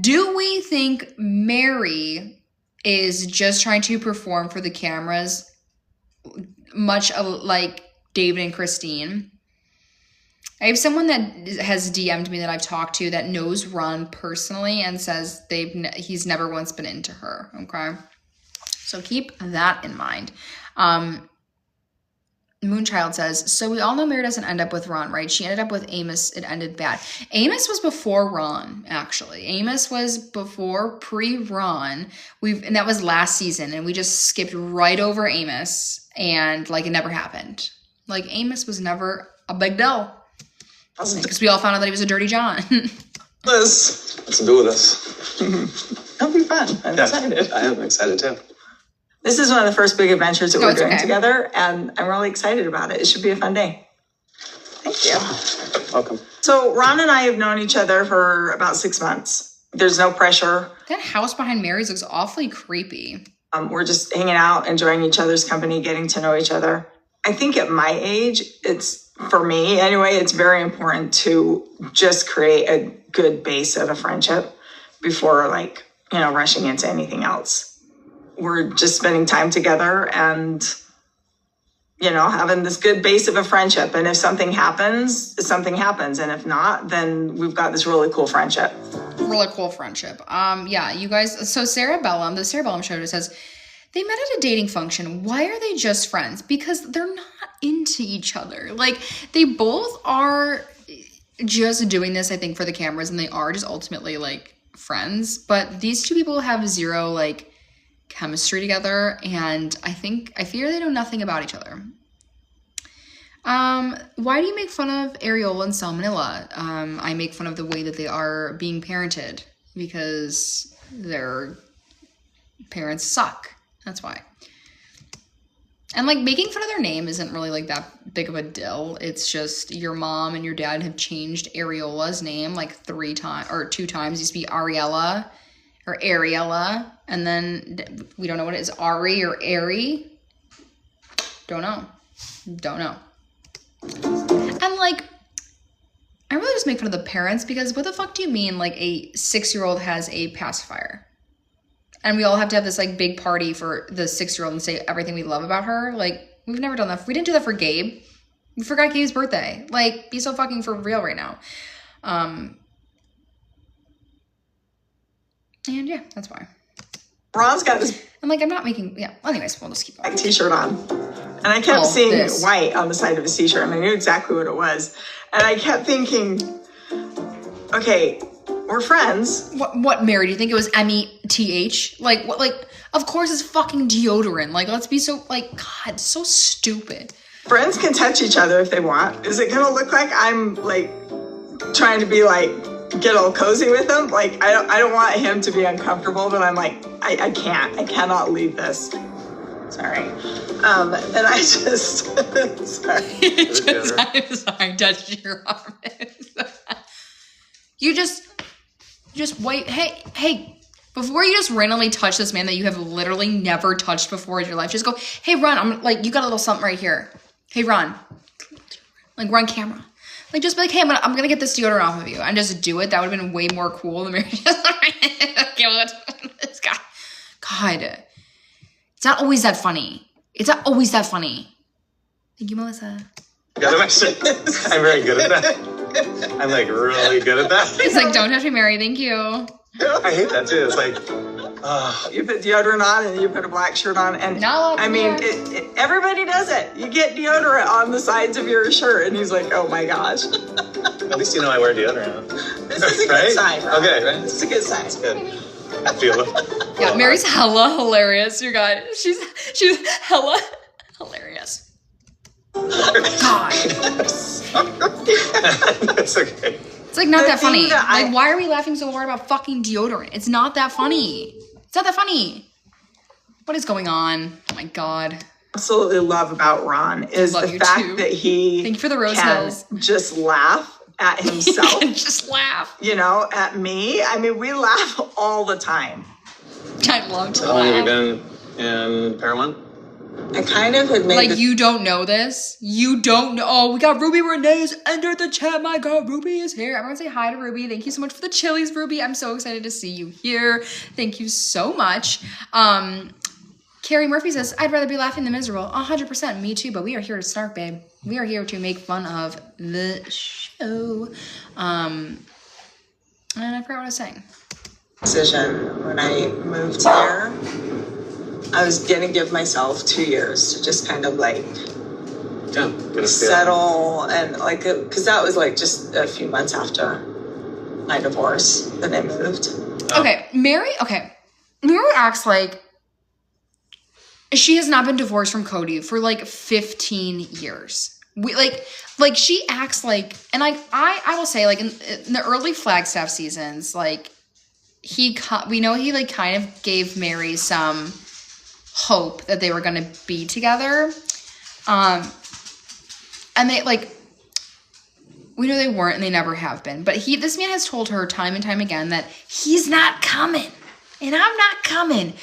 Do we think Meri is just trying to perform for the cameras, much like David and Christine? I have someone that has DM'd me that I've talked to that knows Ron personally and says he's never once been into her, okay? So keep that in mind. Moonchild says, so we all know Meri doesn't end up with Ron, right? She ended up with Amos. It ended bad. Amos was before Ron, actually. Amos was before pre-Ron. And that was last season. And we just skipped right over Amos. And like it never happened. Like Amos was never a big deal. Because we all found out that he was a dirty John. Let's do this. It'll be fun. I'm excited. I am excited too. This is one of the first big adventures that we're doing together, and I'm really excited about it. It should be a fun day. Thank you. Welcome. So Ron and I have known each other for about 6 months. There's no pressure. That house behind Meri's looks awfully creepy. We're just hanging out, enjoying each other's company, getting to know each other. I think at my age, for me anyway, it's very important to just create a good base of a friendship before rushing into anything else. We're just spending time together and, having this good base of a friendship. And if something happens, something happens. And if not, then we've got this really cool friendship. Really cool friendship. Yeah, you guys. So the Sarah Bellum show says, they met at a dating function. Why are they just friends? Because they're not into each other. Like, they both are just doing this, I think, for the cameras. And they are just ultimately, friends. But these two people have zero, chemistry together, and I fear they know nothing about each other. Why do you make fun of Areola and Salmonella? I make fun of the way that they are being parented because their parents suck. That's why. And making fun of their name isn't really that big of a deal. It's just your mom and your dad have changed Areola's name 3 times or 2 times. It used to be Ariella or Ariella, and then we don't know what it is, Ari or Ari. Don't know. And I really just make fun of the parents because what the fuck do you mean a 6-year-old has a pacifier? And we all have to have this big party for the 6-year-old and say everything we love about her. We've never done that. We didn't do that for Gabe. We forgot Gabe's birthday. Be so fucking for real right now. And yeah, that's why. Ron's got this. I'm I'm not making, yeah. Anyways, we'll just keep going. T-shirt on. And I kept seeing white on the side of his t-shirt, and I knew exactly what it was. And I kept thinking, okay, we're friends. What, Meri? Do you think it was METH? What, of course it's fucking deodorant. Let's be so, God, so stupid. Friends can touch each other if they want. Is it gonna look like I'm, trying to be, get all cozy with him? I don't want him to be uncomfortable, but I'm I cannot leave this. Sorry. And I just, sorry. I'm sorry, touched your arm. You just wait. Hey, before you just randomly touch this man that you have literally never touched before in your life, just go, hey, Ron, I'm you got a little something right here. Hey, Ron. We're on camera. Just be hey, I'm gonna get this deodorant off of you, and just do it. That would have been way more cool than Meri just this guy. God, it's not always that funny. It's not always that funny. Thank you, Melissa. I'm very good at that. I'm really good at that. He's don't touch me, Meri. Thank you. I hate that too. It's you put deodorant on and you put a black shirt on, and everybody does it. You get deodorant on the sides of your shirt, and he's oh my gosh. At least you know I wear deodorant. This is a good sign. Right? Okay, right? This is a good sign. That's good. I feel it. Yeah, Meri's hella hilarious, you guys. She's hella hilarious. God. It's okay. It's not that funny. Why are we laughing so hard about fucking deodorant? It's not that funny. It's not that funny. What is going on? Oh my God. Absolutely love about Ron is the fact that he thank you for the rose can hills. Just laugh at himself. Just laugh. At me. We laugh all the time. I love to laugh. How long have you been in Paedon? I kind of had made you don't know this? You don't know? Oh, we got Ruby Renee's entered the chat. My God, Ruby is here. Everyone say hi to Ruby. Thank you so much for the chilies, Ruby. I'm so excited to see you here. Thank you so much. Carrie Murphy says, I'd rather be laughing than miserable. 100%. Me too, but we are here to snark, babe. We are here to make fun of the show. And I forgot what I was saying. Decision when I moved here. I was going to give myself 2 years to just kind of Yeah, good to see it. settle and like, because that was like just a few months after my divorce that I moved. Okay, Meri acts like she has not been divorced from Kody for like 15 years. We like she acts like, and I will say, like in the early Flagstaff seasons, like we know he like kind of gave Meri some hope that they were going to be together. And they like, we know they weren't and they never have been, but this man has told her time and time again that he's not coming and I'm not coming.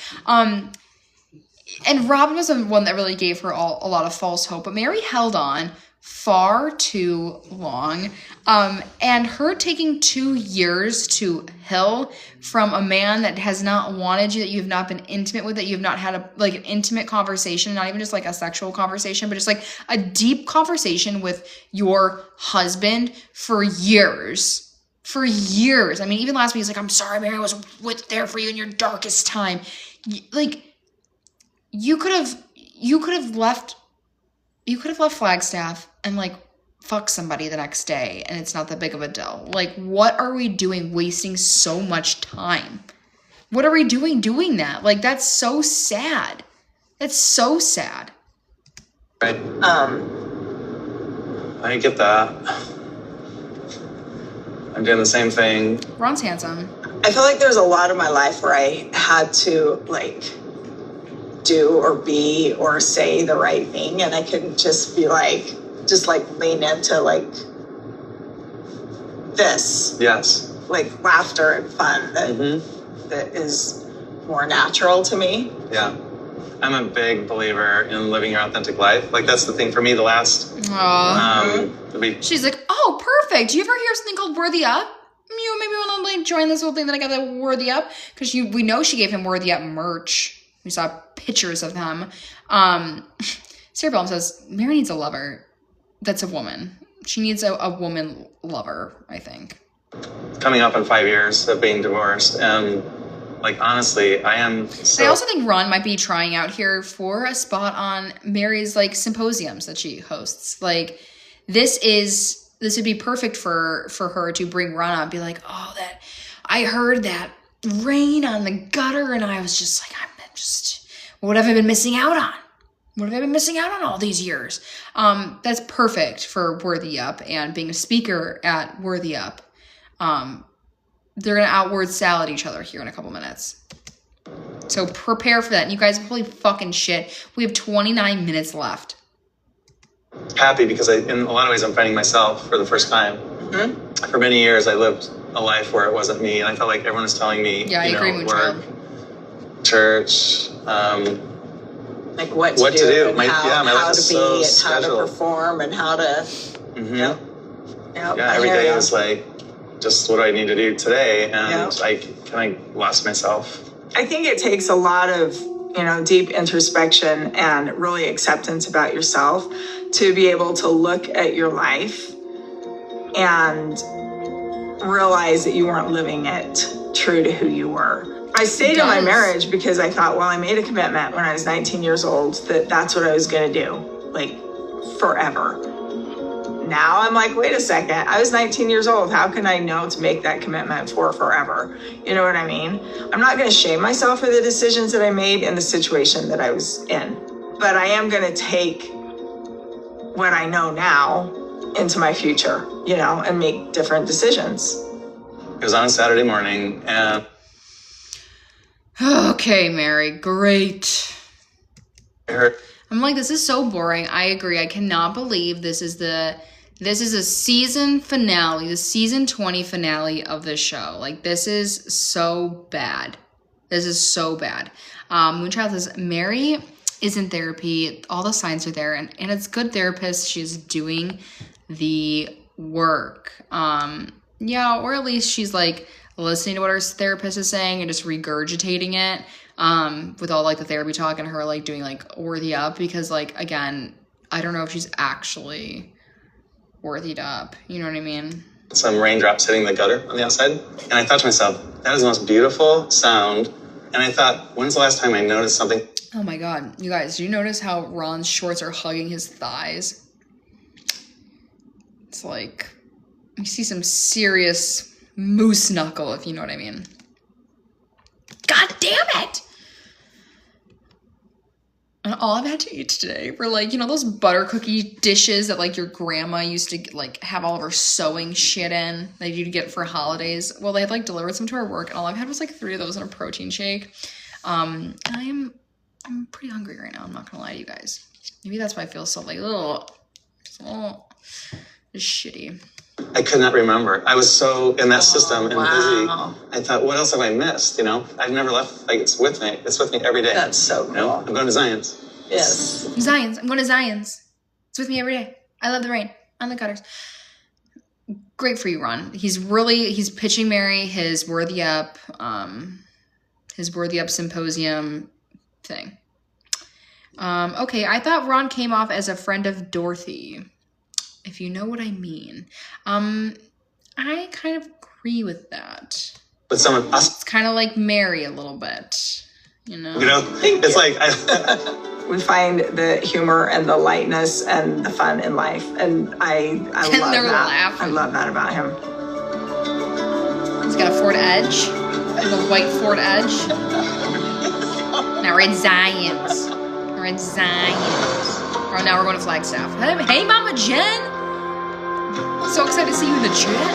And Robyn was the one that really gave her a lot of false hope, but Meri held on far too long. And her taking 2 years to heal from a man that has not wanted you, that you have not been intimate with, that you have not had an intimate conversation, not even just like a sexual conversation, but just like a deep conversation with your husband for years. For years. I mean, even last week, he's like, I'm sorry, Meri, I was there for you in your darkest time. Like, you could have left Flagstaff and like fuck somebody the next day and it's not that big of a deal. Like, what are we doing wasting so much time? What are we doing that? Like, that's so sad. That's so sad. Right. I get that. I'm doing the same thing. Ron's handsome. I feel like there's a lot of my life where I had to like do or be or say the right thing, and I couldn't just be like, just like lean into like this. Yes. Like laughter and fun that is more natural to me. Yeah. I'm a big believer in living your authentic life. Like, that's the thing for me. The last, she's like, oh, perfect. Do you ever hear something called Worthy Up? You maybe want to like join this whole thing that I got the Worthy Up, because we know she gave him Worthy Up merch. We saw pictures of them. Sarah Bellum says Meri needs a lover. That's a woman. She needs a woman lover, I think. Coming up on 5 years of being divorced, and like, honestly, I am so... I also think Ron might be trying out here for a spot on Meri's like symposiums that she hosts. Like, this would be perfect for her to bring Ron up and be like, oh, that I heard that rain on the gutter and I was just like, what have I been missing out on? What have I been missing out on all these years? That's perfect for Worthy Up and being a speaker at Worthy Up. They're going to outward salad each other here in a couple minutes. So prepare for that. And you guys, holy fucking shit. We have 29 minutes left. Happy because in a lot of ways I'm finding myself for the first time. Mm-hmm. For many years I lived a life where it wasn't me, and I felt like everyone was telling me, I agree, work, church, like what to do, and my life how is to be so and scheduled. how to perform and how to every day was like, just what do I need to do today, and I kind of lost myself. I think it takes a lot of deep introspection and really acceptance about yourself to be able to look at your life and realize that you weren't living it true to who you were. I stayed in my marriage because I thought, well, I made a commitment when I was 19 years old that that's what I was going to do, like forever. Now I'm like, wait a second, I was 19 years old. How can I know to make that commitment for forever? You know what I mean? I'm not going to shame myself for the decisions that I made in the situation that I was in, but I am going to take what I know now into my future, and make different decisions. It was on a Saturday morning, and okay, Meri, great. I'm like, this is so boring. I agree. I cannot believe this is a season finale, the season 20 finale of this show. Like, this is so bad. This is so bad. Moonchild says, Meri is in therapy. All the signs are there, and it's good therapist. She's doing the work. Or at least she's like listening to what her therapist is saying and just regurgitating it. With all like the therapy talk and her like doing like Worthy Up, because like, again, I don't know if she's actually worthied up. You know what I mean? Some raindrops hitting the gutter on the outside. And I thought to myself, that is the most beautiful sound. And I thought, when's the last time I noticed something? Oh my God. You guys, do you notice how Ron's shorts are hugging his thighs? It's like, you see some serious moose knuckle, if you know what I mean. God damn it! And all I've had to eat today were like, you know, those butter cookie dishes that like your grandma used to like have all of her sewing shit in that you'd get for holidays. Well, they had like delivered some to our work, and all I've had was like 3 of those in a protein shake. I'm pretty hungry right now. I'm not gonna lie to you guys. Maybe that's why I feel so like, just shitty. I could not remember. I was so in that system and busy. I thought, what else have I missed? You know, I've never left. Like, it's with me. It's with me every day. That's so cool. You know? I'm going to Zion's. Yes. Zion's. I'm going to Zion's. It's with me every day. I love the rain on the gutters. Great for you, Ron. He's pitching Meri his Worthy Up symposium thing. Okay, I thought Ron came off as a friend of Dorothy, if you know what I mean. I kind of agree with that. But someone, It's kind of like Meri a little bit, you know? you know, it's like, We find the humor and the lightness and the fun in life. And I love they're that. laughing. I love that about him. He's got a Ford Edge, the white Ford Edge. Now we're at Zion's. We're at Zion's. Oh, now we're going to Flagstaff. Hey, Mama Jen. So excited to see you in the chat.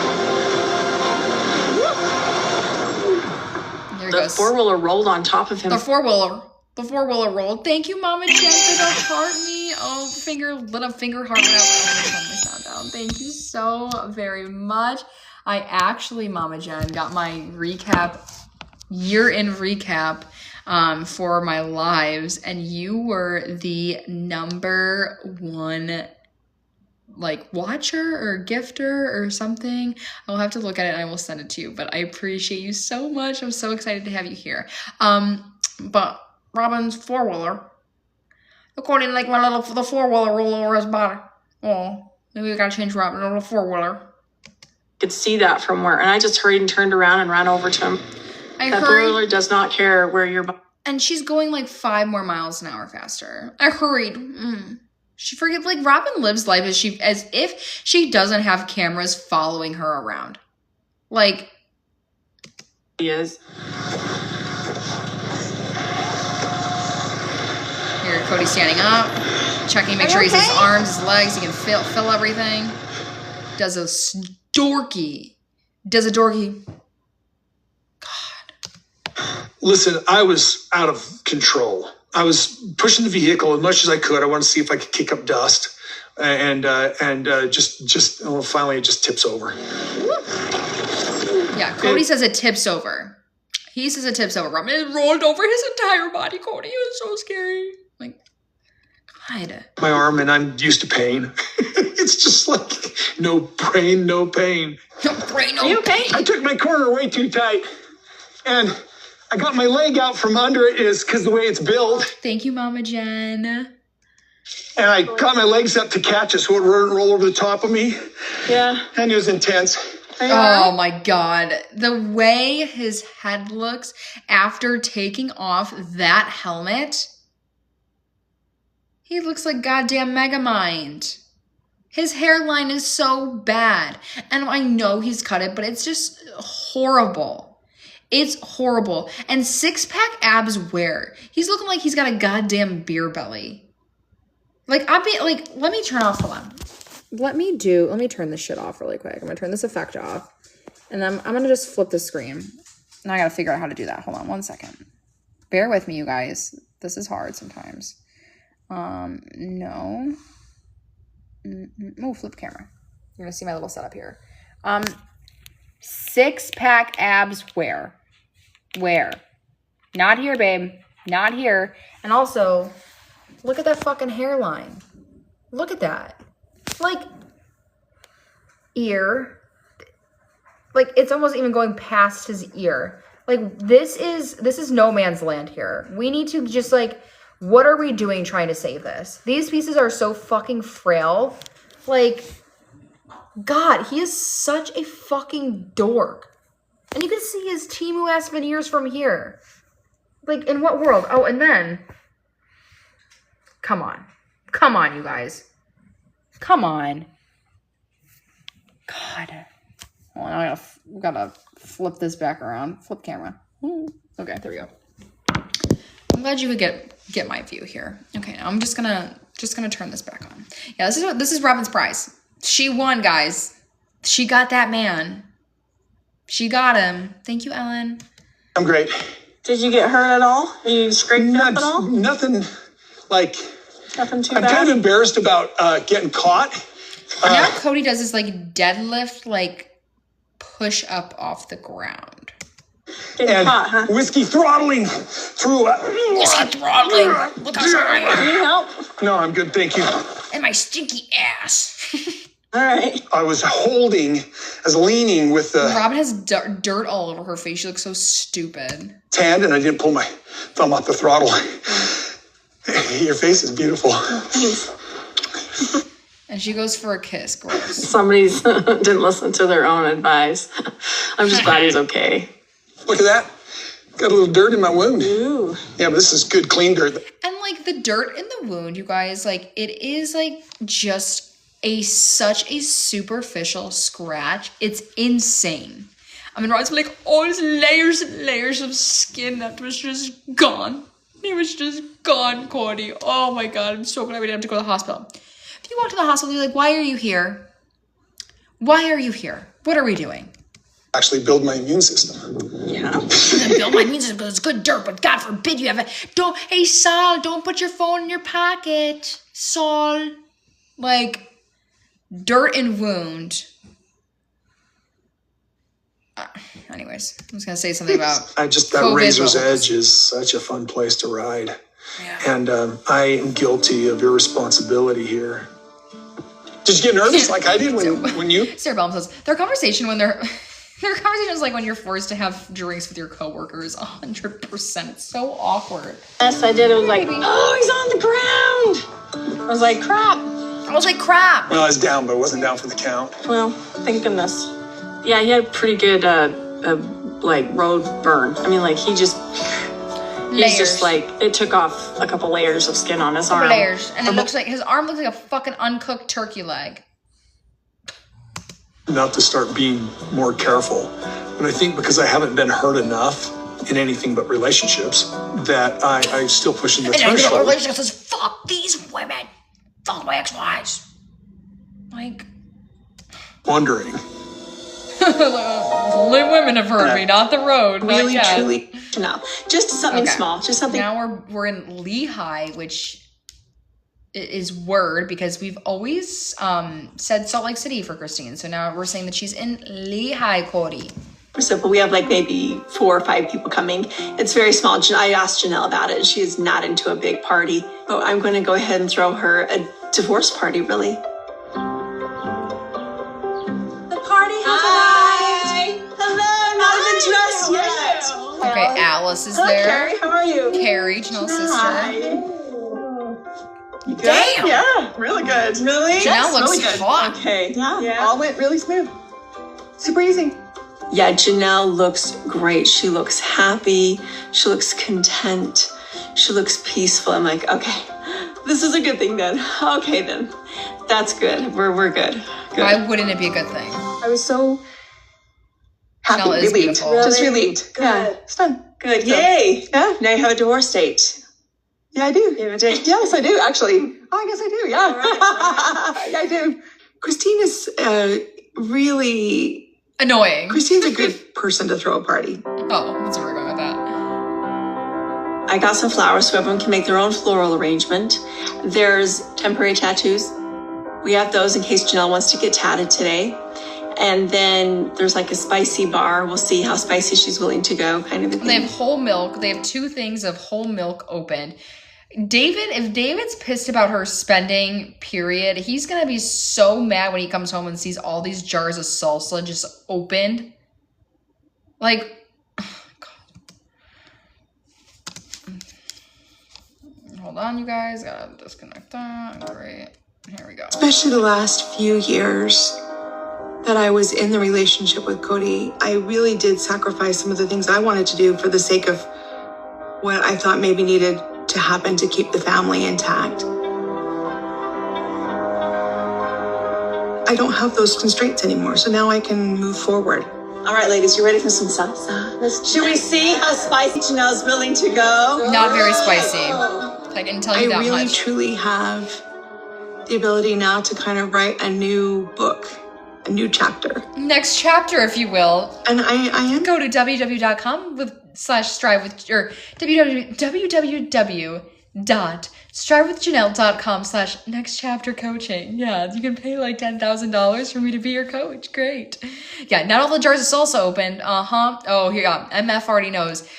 There he The goes. 4-wheeler rolled on top of him. The four-wheeler rolled. Thank you, Mama Jen, for the heart me. Oh, lit up finger heart whenever I sound down. Thank you so very much. I actually, Mama Jen, got my year-end recap for my lives, and you were the number 1 like watcher or gifter or something. I'll have to look at it and I will send it to you, but I appreciate you so much. I'm so excited to have you here. But Robyn's 4-wheeler, according to like the 4-wheeler roll over his body. Oh, maybe we gotta change Robyn to the 4-wheeler. Could see that from where, and I just hurried and turned around and ran over to him. That 4-wheeler does not care where you're. And she's going like 5 more miles an hour faster. I hurried. She forget, like, Robyn lives life as if she doesn't have cameras following her around. Like, He is. Here, Kody's standing up, checking, make sure he's his arms, his legs, he can fill everything. Does a dorky. Listen, I was out of control. I was pushing the vehicle as much as I could. I wanted to see if I could kick up dust, and finally it just tips over. Yeah, Kody says it tips over. He says it tips over. Robyn, it rolled over his entire body, Kody. It was so scary. Like, God. My arm, and I'm used to pain. It's just like no brain, no pain. No brain, no Are you okay? I took my corner way too tight, and I got my leg out from under it is because the way it's built. Thank you, Mama Jen. And I got my legs up to catch it so it wouldn't roll over the top of me. Yeah. And it was intense. Oh my God. The way his head looks after taking off that helmet, he looks like goddamn Megamind. His hairline is so bad. And I know he's cut it, but it's just horrible. It's horrible. And 6-pack abs where? He's looking like he's got a goddamn beer belly. Like, let me turn off, hold on. Let me turn this shit off really quick. I'm gonna turn this effect off. And then I'm gonna just flip the screen. Now I gotta figure out how to do that. Hold on 1 second. Bear with me, you guys. This is hard sometimes. No. Oh, flip camera. You're gonna see my little setup here. 6-pack abs where? Where? Not here, babe. Not here. And also, look at that fucking hairline. Look at that. Like, ear. Like, it's almost even going past his ear. Like, this is no man's land here. We need to just, like, what are we doing trying to save this? These pieces are so fucking frail. Like, God, he is such a fucking dork. And you can see his Temu-ass veneers from here. Like, in what world? Oh, and then, come on. Come on, you guys. Come on. God. Hold on, I gotta flip this back around. Flip camera. Okay, there we go. I'm glad you would get my view here. Okay, now I'm just gonna turn this back on. Yeah, this is Robyn's prize. She won, guys. She got that man. She got him. Thank you, Ellen. I'm great. Did you get hurt at all? Are you scraped up at all? Nothing like. Nothing too I'm bad. kind of embarrassed about getting caught. Now Kody does this like deadlift, like push up off the ground. Getting caught, huh? Whiskey throttling through. Whiskey throttling. Look how sorry I am. Need help? No, I'm good, thank you. And my stinky ass. All right. I was leaning with the Robyn has dirt all over her face. She looks so stupid. hand, and I didn't pull my thumb off the throttle. Your face is beautiful. And she goes for a kiss. Gross. Somebody's didn't listen to their own advice. I'm just glad he's okay. Look at that. Got a little dirt in my wound. Ooh. Yeah, but this is good, clean dirt. And like the dirt in the wound, you guys, like it is like just such a superficial scratch. It's insane. I mean, Rod's like, oh, there's layers and layers of skin that was just gone. It was just gone, Kody. Oh my God, I'm so glad we didn't have to go to the hospital. If you walk to the hospital, you're like, why are you here? Why are you here? What are we doing? Actually build my immune system. Yeah. Build my immune system because it's good dirt, but God forbid you have it. Hey, Saul, don't put your phone in your pocket. Saul. Like, dirt and wound. Anyways, I was going to say something about That COVID, Razor's but- Edge is such a fun place to ride. Yeah. And I am guilty of irresponsibility here. Did you get nervous like I did when you? Sarah Bellum says, their conversation is like when you're forced to have drinks with your coworkers. 100%. It's so awkward. Yes, I did. It was like, oh, he's on the ground. I was like, crap. Well, I was down, but I wasn't down for the count. Well, thank goodness. Yeah, he had a pretty good like road burn. I mean, like he's just like it took off a couple layers of skin on his arm. Layers. And it looks like his arm looks like a fucking uncooked turkey leg. Not to start being more careful. But I think because I haven't been hurt enough in anything but relationships, that I'm still pushing the And then the threshold. relationship says, fuck these women. Fuck my ex-wives. Like, Wondering. only women have heard me, not the road. Really, not yet. truly, no. Just something Okay. small. Just something. Now we're in Lehigh, which is word because we've always said Salt Lake City for Christine. So now we're saying that she's in Lehigh, Kody. Simple. We have like maybe 4 or 5 people coming. It's very small. I asked Janelle about it. She is not into a big party. But I'm going to go ahead and throw her a divorce party, really. The party has arrived. Hello. Not even dressed yet. Okay, Alice is Hello, there. Carrie. How are you? Carrie, Janelle's sister. Hi. You good? Damn. Yeah, really good. Really? Janelle Yes, looks really good. hot. Okay. Yeah. All went really smooth. Super easy. Yeah, Janelle looks great. She looks happy. She looks content. She looks peaceful. I'm like, okay, this is a good thing then. Okay then. That's good. We're good. Good. Why wouldn't it be a good thing? I was so happy, Janelle is relieved. beautiful. Just relieved. Good. Yeah, it's done. Good. Yay. Yeah. Now you have a divorce date. Yeah, I do. You have a date? Yes, I do, actually. Oh, I guess I do, yeah. Yeah, I do. Christine is really... Annoying. Christine's a good person to throw a party. Oh, that's where we're going with that. I got some flowers so everyone can make their own floral arrangement. There's temporary tattoos. We have those in case Janelle wants to get tatted today. And then there's like a spicy bar. We'll see how spicy she's willing to go, kind of a thing. They have whole milk. They have 2 things of whole milk open. If David's pissed about her spending, period, he's going to be so mad when he comes home and sees all these jars of salsa just opened. Like, oh God. Hold on, you guys. Gotta disconnect that. Great. Here we go. Especially the last few years that I was in the relationship with Kody, I really did sacrifice some of the things I wanted to do for the sake of what I thought maybe needed to happen to keep the family intact. I don't have those constraints anymore. So now I can move forward. All right, ladies, you ready for some salsa? Should we see how spicy Janelle's willing to go? Not very spicy. I can tell you that I really, much. truly have the ability now to kind of write a new book, a new chapter. Next chapter, if you will. And I am. Go to www.strive with or www.strivewithjanelle.com/next chapter coaching. Yeah, you can pay like $10,000 for me to be your coach. Great. Yeah, not all the jars of salsa opened. Oh, here, MF already knows.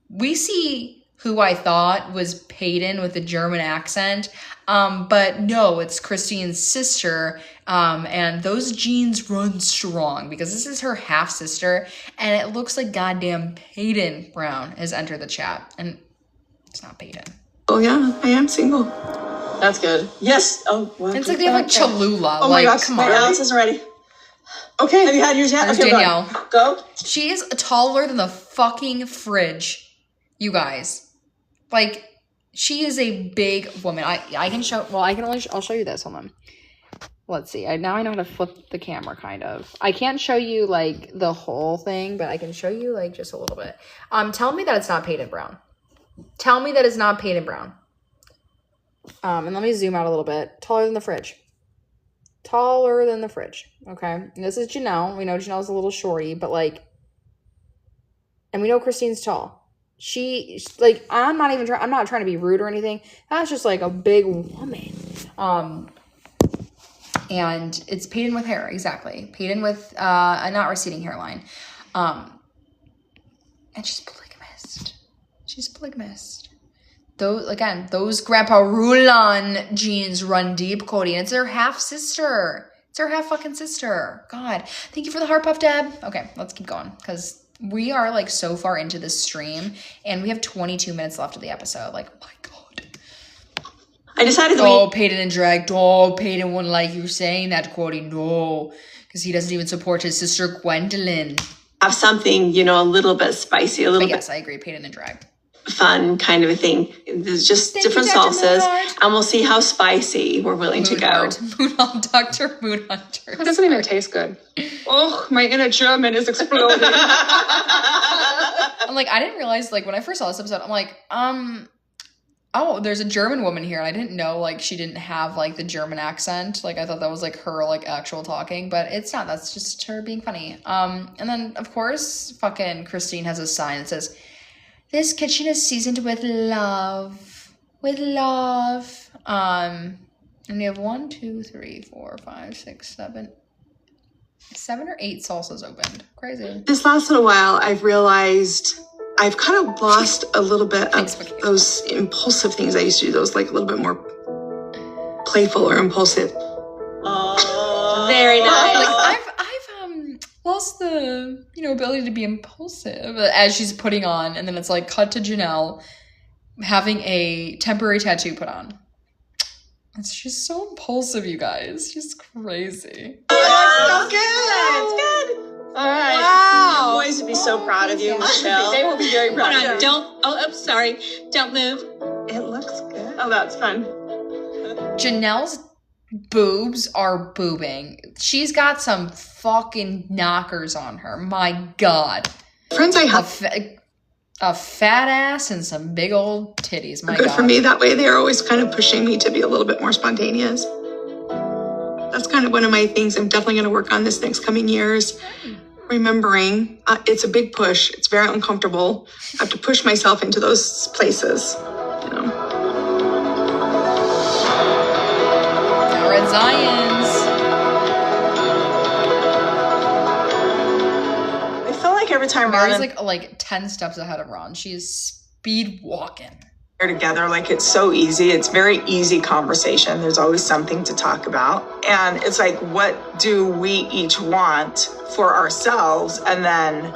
We see who I thought was Paedon with the German accent. But no, it's Christine's sister. And those genes run strong because this is her half sister. And it looks like goddamn Paedon Brown has entered the chat. And it's not Paedon. Oh yeah, I am single. That's good. Yes. Oh, well, It's like they have like Cholula. Oh like, my God, come wait, on. Alex isn't ready. Okay. Have you had yours yet? There's Okay, Danielle. Go. She is taller than the fucking fridge, you guys. Like, she is a big woman. I can show, well, I'll show you this. Hold on. Let's see. Now I know how to flip the camera, kind of. I can't show you, like, the whole thing, but I can show you, like, just a little bit. Tell me that it's not Paedon Brown. Tell me that it's not Paedon Brown. And let me zoom out a little bit. Taller than the fridge. Taller than the fridge. Okay. And this is Janelle. We know Janelle's a little shorty, but, like, and we know Christine's tall. She, like, I'm not trying to be rude or anything. That's just, like, a big woman. And it's Paedon with hair, exactly. Paedon with a not receding hairline. And she's polygamist. She's polygamist. Those Grandpa Rulon genes run deep, Kody. And it's her half-sister. It's her half-fucking sister. God. Thank you for the heart puff, Deb. Okay, let's keep going. Because we are, like, so far into this stream. And we have 22 minutes left of the episode. Like, oh, my God. I decided that Paedon and drag. Oh, Paedon wouldn't like you saying that, Kody. No. Because he doesn't even support his sister, Gwendolyn. have something, a little bit spicy, a little But yes, I agree. Paedon and drag. bit fun kind of a thing. There's just Thank you, different Dr. salsas, Moonheart. and we'll see how spicy we're willing to go. Moon on Dr. Moon Hunter. It doesn't even taste good. Oh, my inner German is exploding. I'm like, I didn't realize, like, when I first saw this episode, I'm like, oh, there's a German woman here. And I didn't know, like, she didn't have, like, the German accent. Like, I thought that was, like, her, like, actual talking. But it's not. That's just her being funny. And then, of course, fucking Christine has a sign that says, "This kitchen is seasoned with love. With love." And we have 1, 2, 3, 4, 5, 6, 7 or 8 salsas opened. Crazy. This last little while, I've realized I've kind of lost a little bit of those impulsive things I used to do. Those, like, a little bit more playful or impulsive. Very nice. Like, I've lost the, ability to be impulsive as she's putting on, and then it's like cut to Janelle having a temporary tattoo put on. She's so impulsive, you guys. She's crazy. So good. It's good. All right. Wow. Boys would be so proud of you, Michelle. They will be very proud of you. Don't, sorry. Don't move. It looks good. Oh, that's fun. Janelle's boobs are boobing. She's got some fucking knockers on her. My God. Friends I have A fat ass and some big old titties. My are good God. for me that way. They're always kind of pushing me to be a little bit more spontaneous. That's kind of one of my things I'm definitely going to work on this next coming years. Remembering it's a big push. It's very uncomfortable. I have to push myself into those places. Now we're at Zion's. I feel like every time Meri's Ron and like 10 steps ahead of Ron. She's speed walking. are together, like, it's so easy. It's very easy conversation. There's always something to talk about. And it's like, what do we each want for ourselves? And then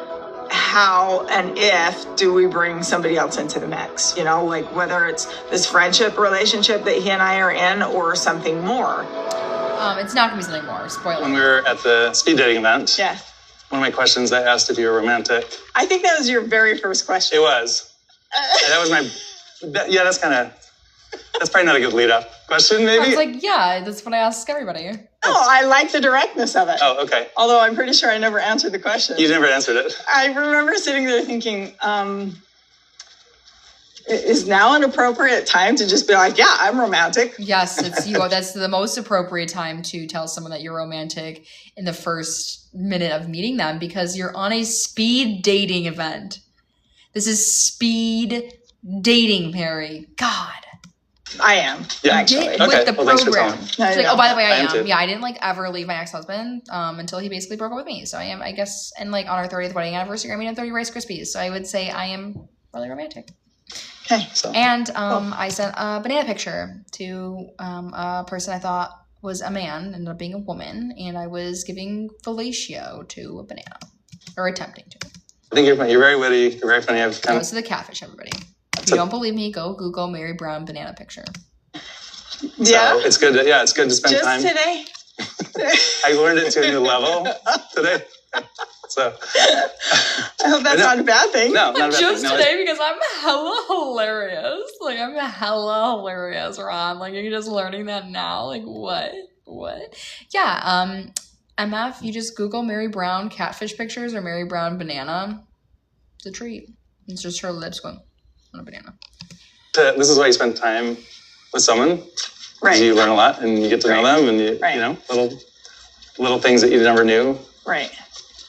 how and if do we bring somebody else into the mix? Like, whether it's this friendship relationship that he and I are in or something more. It's not gonna be something more. Spoiler. When we were at the speed dating event, Yeah. one of my questions I asked if you were romantic. I think that was your very first question. It was. That was my. Yeah, that's kind of. That's probably not a good lead-up question, I maybe? was like, yeah, that's what I ask everybody. Oh, I like the directness of it. Oh, okay. Although I'm pretty sure I never answered the question. You never answered it. I remember sitting there thinking, is now an appropriate time to just be like, yeah, I'm romantic? Yes, it's you. That's the most appropriate time to tell someone that you're romantic in the first minute of meeting them because you're on a speed dating event. This is speed dating, Meri. God. I am. Yeah, actually. Okay. With the Well, thanks for program. telling me. No, She's like, no. oh, by the way, I I am am. too. Yeah, I didn't like ever leave my ex-husband until he basically broke up with me. So I am, I guess, and like on our 30th wedding anniversary, I made him 30 Rice Krispies. So I would say I am really romantic. Okay. So. And I sent a banana picture to a person I thought was a man, ended up being a woman, and I was giving fellatio to a banana, or attempting to. I think you're funny. You're very witty. You're very funny. I've kind Goes to the catfish, everybody. If you don't believe me, go Google Meri Brown banana picture. Yeah. So it's good. It's good to spend Just time. today. I learned it to a new level today. So I hope that's not a bad thing. no, not about Just that. No, today because I'm hella hilarious. Like I'm hella hilarious, Ron. Like you're just learning that now. Like what? Yeah. MF, you just Google Meri Brown catfish pictures or Meri Brown banana. It's a treat. It's just her lips going on a banana. This is why you spend time with someone. Right. You learn a lot and you get to know them and you know little things that you never knew Right.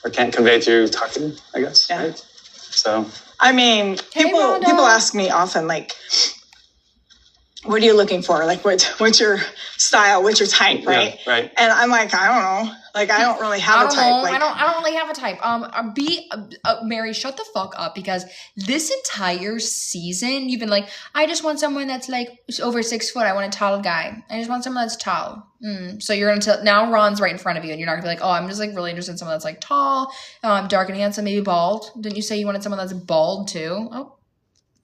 or can't convey through talking, I guess. Yeah. Right? So I mean, people Rhonda. ask me often, like, what are you looking for? Like, what's your style? What's your type? Right. Yeah, right. And I'm like, I don't know. Like, I don't really have a type. Like, I don't really have a type. Meri, shut the fuck up because this entire season you've been like, I just want someone that's like over 6 foot. I want a tall guy. I just want someone that's tall. So you're gonna tell now Ron's right in front of you, and you're not gonna be like, oh, I'm just like really interested in someone that's like tall, dark and handsome, maybe bald. Didn't you say you wanted someone that's bald too? Oh,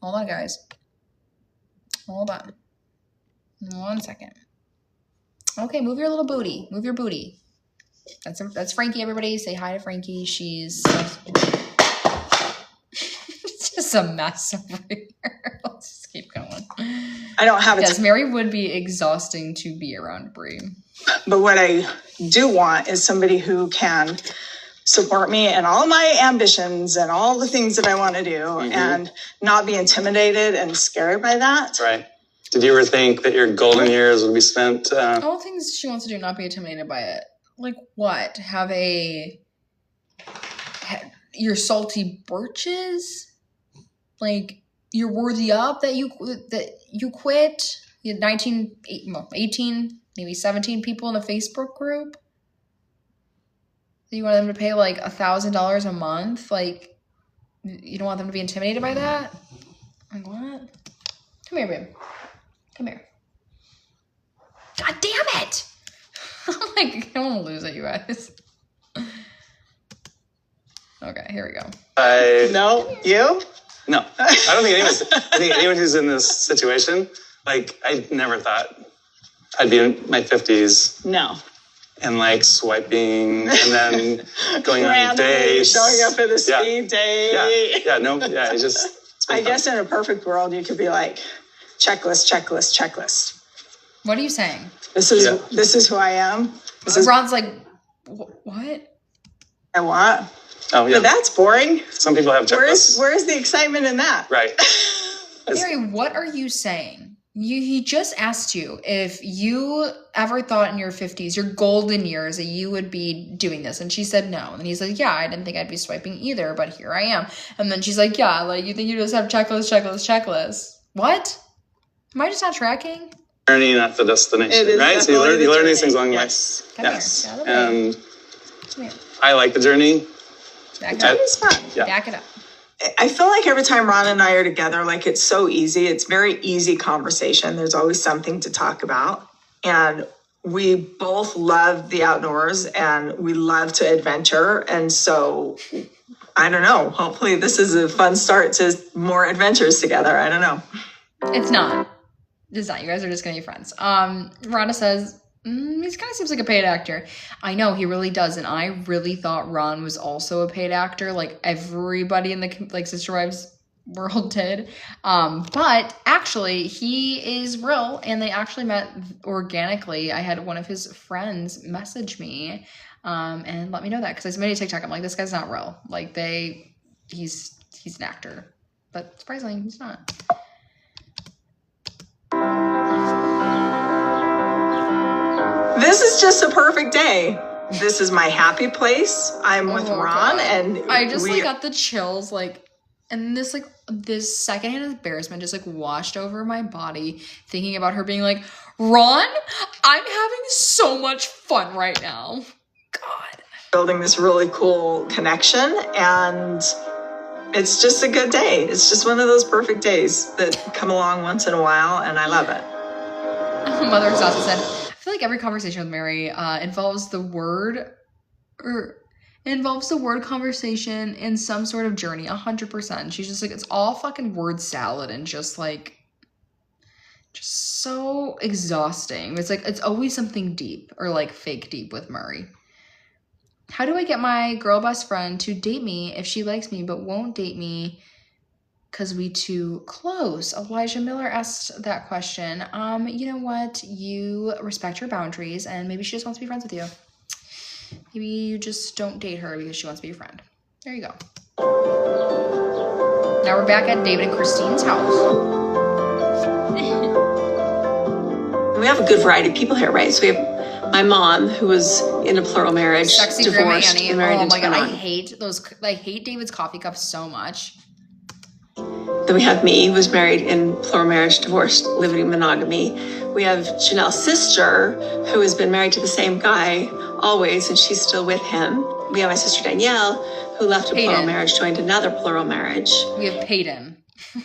hold on, guys. Hold on. 1 second. Okay, move your little booty. Move your booty. That's Frankie, everybody. Say hi to Frankie. She's it's just a mess over here. Let's just keep going. I don't have a Yes, type. Meri would be exhausting to be around Brie. But what I do want is somebody who can support me in all my ambitions and all the things that I want to do and not be intimidated and scared by that. Right. Did you ever think that your golden years would be spent? All the things she wants to do, not be intimidated by it. Like what? Your salty birches? Like you're worthy of that you quit? You had 18, maybe 17 people in a Facebook group. You want them to pay like $1,000 a month? Like you don't want them to be intimidated by that? Like what? Come here, babe. Come here. God damn it! I'm like, I don't want to lose it, you guys. Okay, here we go. No, you? No, I don't think anyone. I think anyone who's in this situation, like, I never thought I'd be in my 50s No. and like swiping and then going on Randomly dates, showing up at a speed date. It just. it's been I fun. guess in a perfect world, you could be like, checklist. What are you saying? This is who I am. This is Ron's like, what? I want. Oh yeah. But that's boring. Some people have checklists. Where's the excitement in that? Right. Meri, what are you saying? He just asked you if you ever thought in your 50s, your golden years, that you would be doing this. And she said no. And he's like, yeah, I didn't think I'd be swiping either, but here I am. And then she's like, yeah, like you think you just have checklist. What? Am I just not tracking? Journey, not the destination, It is right? So you definitely learn the these things journey. along the way. Yes. Come here. Yes. Yeah, And Come here. I like the journey. Back it I- up. It's fun. Yeah. Back it up. I feel like every time Ron and I are together, like it's so easy. It's very easy conversation. There's always something to talk about. And we both love the outdoors and we love to adventure. And so, I don't know. Hopefully this is a fun start to more adventures together. I don't know. It's not. It's not. You guys are just going to be friends. Rhonda says, he kind of seems like a paid actor. I know, he really does. And I really thought Ron was also a paid actor. Like, everybody in the, like, Sisterwives world did. But actually, he is real, and they actually met organically. I had one of his friends message me and let me know that, because I made a TikTok. I'm like, this guy's not real. Like, he's an actor. But surprisingly, he's not. This is just a perfect day. This is my happy place. I'm with Ron, and I just got the chills, like, and this secondhand embarrassment just like washed over my body, thinking about her being like, Ron, I'm having so much fun right now. God. Building this really cool connection, and it's just a good day. It's just one of those perfect days that come along once in a while, and I love it. Mother also said, I feel like every conversation with Meri involves the word conversation in some sort of journey, 100%. She's just like, it's all fucking word salad and just so exhausting. It's like, it's always something deep or like fake deep with Meri. How do I get my girl best friend to date me if she likes me but won't date me because we too close? Elijah Miller asked that question. You know what? You respect her boundaries, and maybe she just wants to be friends with you. Maybe you just don't date her because she wants to be your friend. There you go. Now we're back at David and Christine's house. We have a good variety of people here, right? So we have my mom, who was in a plural marriage, Sexy divorced, Grim Annie. and married Oh into my god, I Rulon. hate David's coffee cup so much. Then we have me, who was married in plural marriage, divorced, living in monogamy. We have Janelle's sister, who has been married to the same guy always, and she's still with him. We have my sister Danielle, who left a plural marriage, joined another plural marriage. We have Paedon.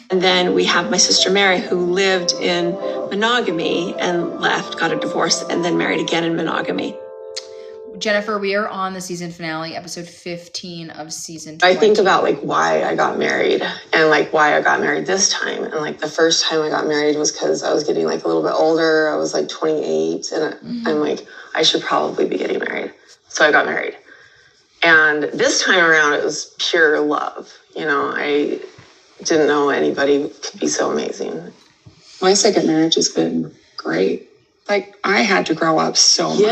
And then we have my sister Meri, who lived in monogamy and left, got a divorce, and then married again in monogamy. Jennifer, we are on the season finale, episode 15 of season 20. I think about like why I got married and like why I got married this time. And like the first time I got married was because I was getting like a little bit older. I was like 28 and I'm like, I should probably be getting married. So I got married. And this time around, it was pure love. You know, I didn't know anybody could be so amazing. My second marriage has been great. Like, I had to grow up so much.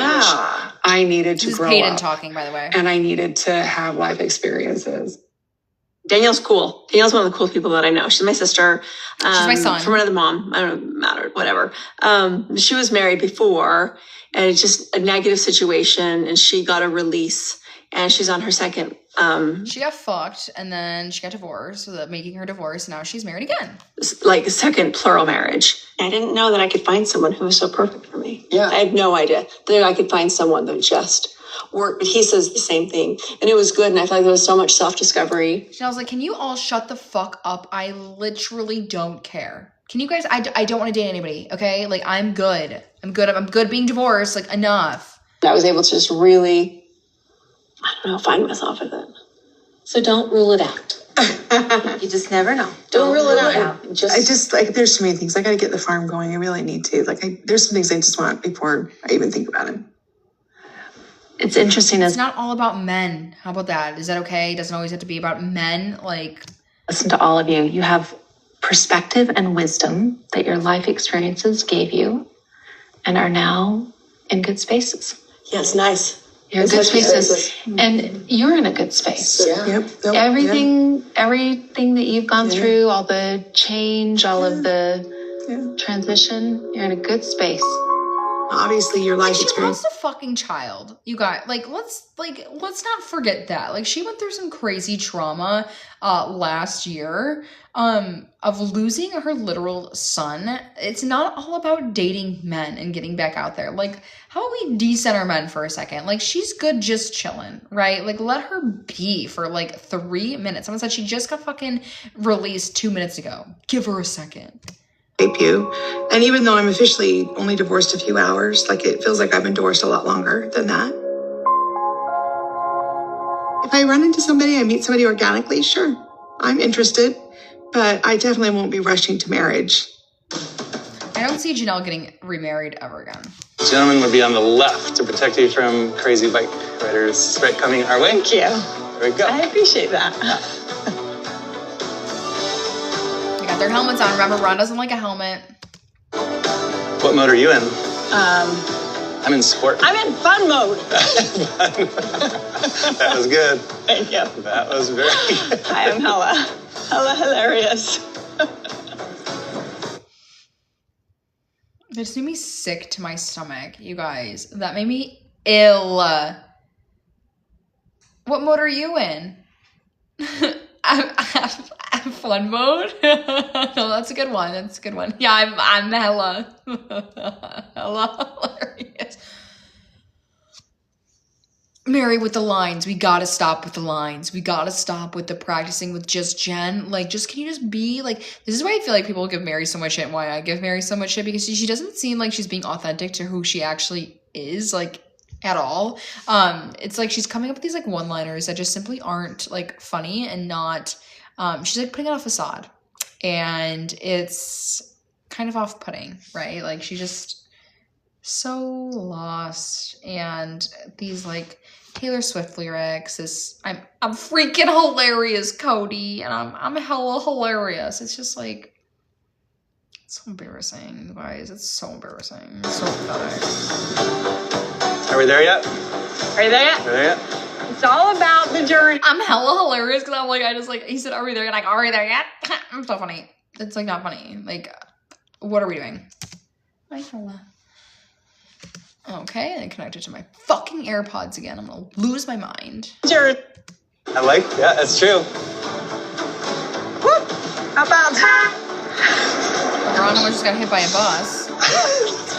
I needed to grow Paedon up. talking, by the way. And I needed to have life experiences. Danielle's cool. Danielle's one of the coolest people that I know. She's my sister. She's my son. From another mom. I don't know, matter, whatever. She was married before, and it's just a negative situation, and she got a release, and she's on her second. She got fucked, and then she got divorced, so that making her divorce. Now she's married again. Like a second plural marriage. I didn't know that I could find someone who was so perfect for me. Yeah. I had no idea that I could find someone that just worked. But he says the same thing. And it was good. And I felt like there was so much self-discovery. And I was like, can you all shut the fuck up? I literally don't care. Can you guys, I don't want to date anybody, okay? Like, I'm good. I'm good being divorced. Like, enough. I was able to just really, I don't know, find myself with it. So don't rule it out. You just never know. Don't rule it out. I just like, there's too many things. I got to get the farm going. I really need to. Like, there's some things I just want before I even think about it. It's interesting. It's not all about men. How about that? Is that okay? It doesn't always have to be about men. Like, Listen to all of you. You have perspective and wisdom that your life experiences gave you and are now in good spaces. Yes, nice. You're in good spaces. And you're in a good space. Yeah. Yep. Everything that you've gone through, all the change, all of the transition, you're in a good space. Obviously, your life she experience. lost a fucking child. You got let's not forget that. Like, she went through some crazy trauma last year of losing her literal son. It's not all about dating men and getting back out there. Like, how about we decenter men for a second? Like, she's good just chilling, right? Like, let her be for like 3 minutes. Someone said she just got fucking released 2 minutes ago. Give her a second. You. And even though I'm officially only divorced a few hours, like, it feels like I've been divorced a lot longer than that. If I run into somebody, I meet somebody organically, sure, I'm interested, but I definitely won't be rushing to marriage. I don't see Janelle getting remarried ever again. The gentleman would be on the left to protect you from crazy bike riders right coming our way. Thank you. There we go. I appreciate that. got their helmets on. Remember, Ron doesn't like a helmet. What mode are you in? I'm in sport. I'm in fun mode. That was good. Thank you. That was very good. I am hella hilarious. It just made me sick to my stomach, you guys. That made me ill. What mode are you in? I'm fun mode. No, that's a good one. That's a good one. Yeah, I'm hella hilarious. Meri with the lines. We gotta stop with the lines. We gotta stop with the practicing with just Jen. Like, just can you just be like, this is why I feel like people give Meri so much shit and why I give Meri so much shit, because she doesn't seem like she's being authentic to who she actually is, like, at all. It's like she's coming up with these like one-liners that just simply aren't like funny and not, she's like putting on a facade, and it's kind of off-putting, right? Like, she's just so lost, and these like Taylor Swift lyrics is, I'm freaking hilarious, Kody, and I'm hella hilarious. It's just like, it's so embarrassing, you guys. It's so embarrassing. It's so pathetic. Are we there yet? Are you there yet? Are we there yet? It's all about the journey. I'm hella hilarious because I'm like, I just like, he said, are we there yet? Like, are we there yet? I'm so funny. It's like not funny. Like, what are we doing? Hi, hella. Okay, and connected to my fucking AirPods again. I'm gonna lose my mind. I like, yeah, that's true. Whoop. About time. Veronica just got hit by a bus.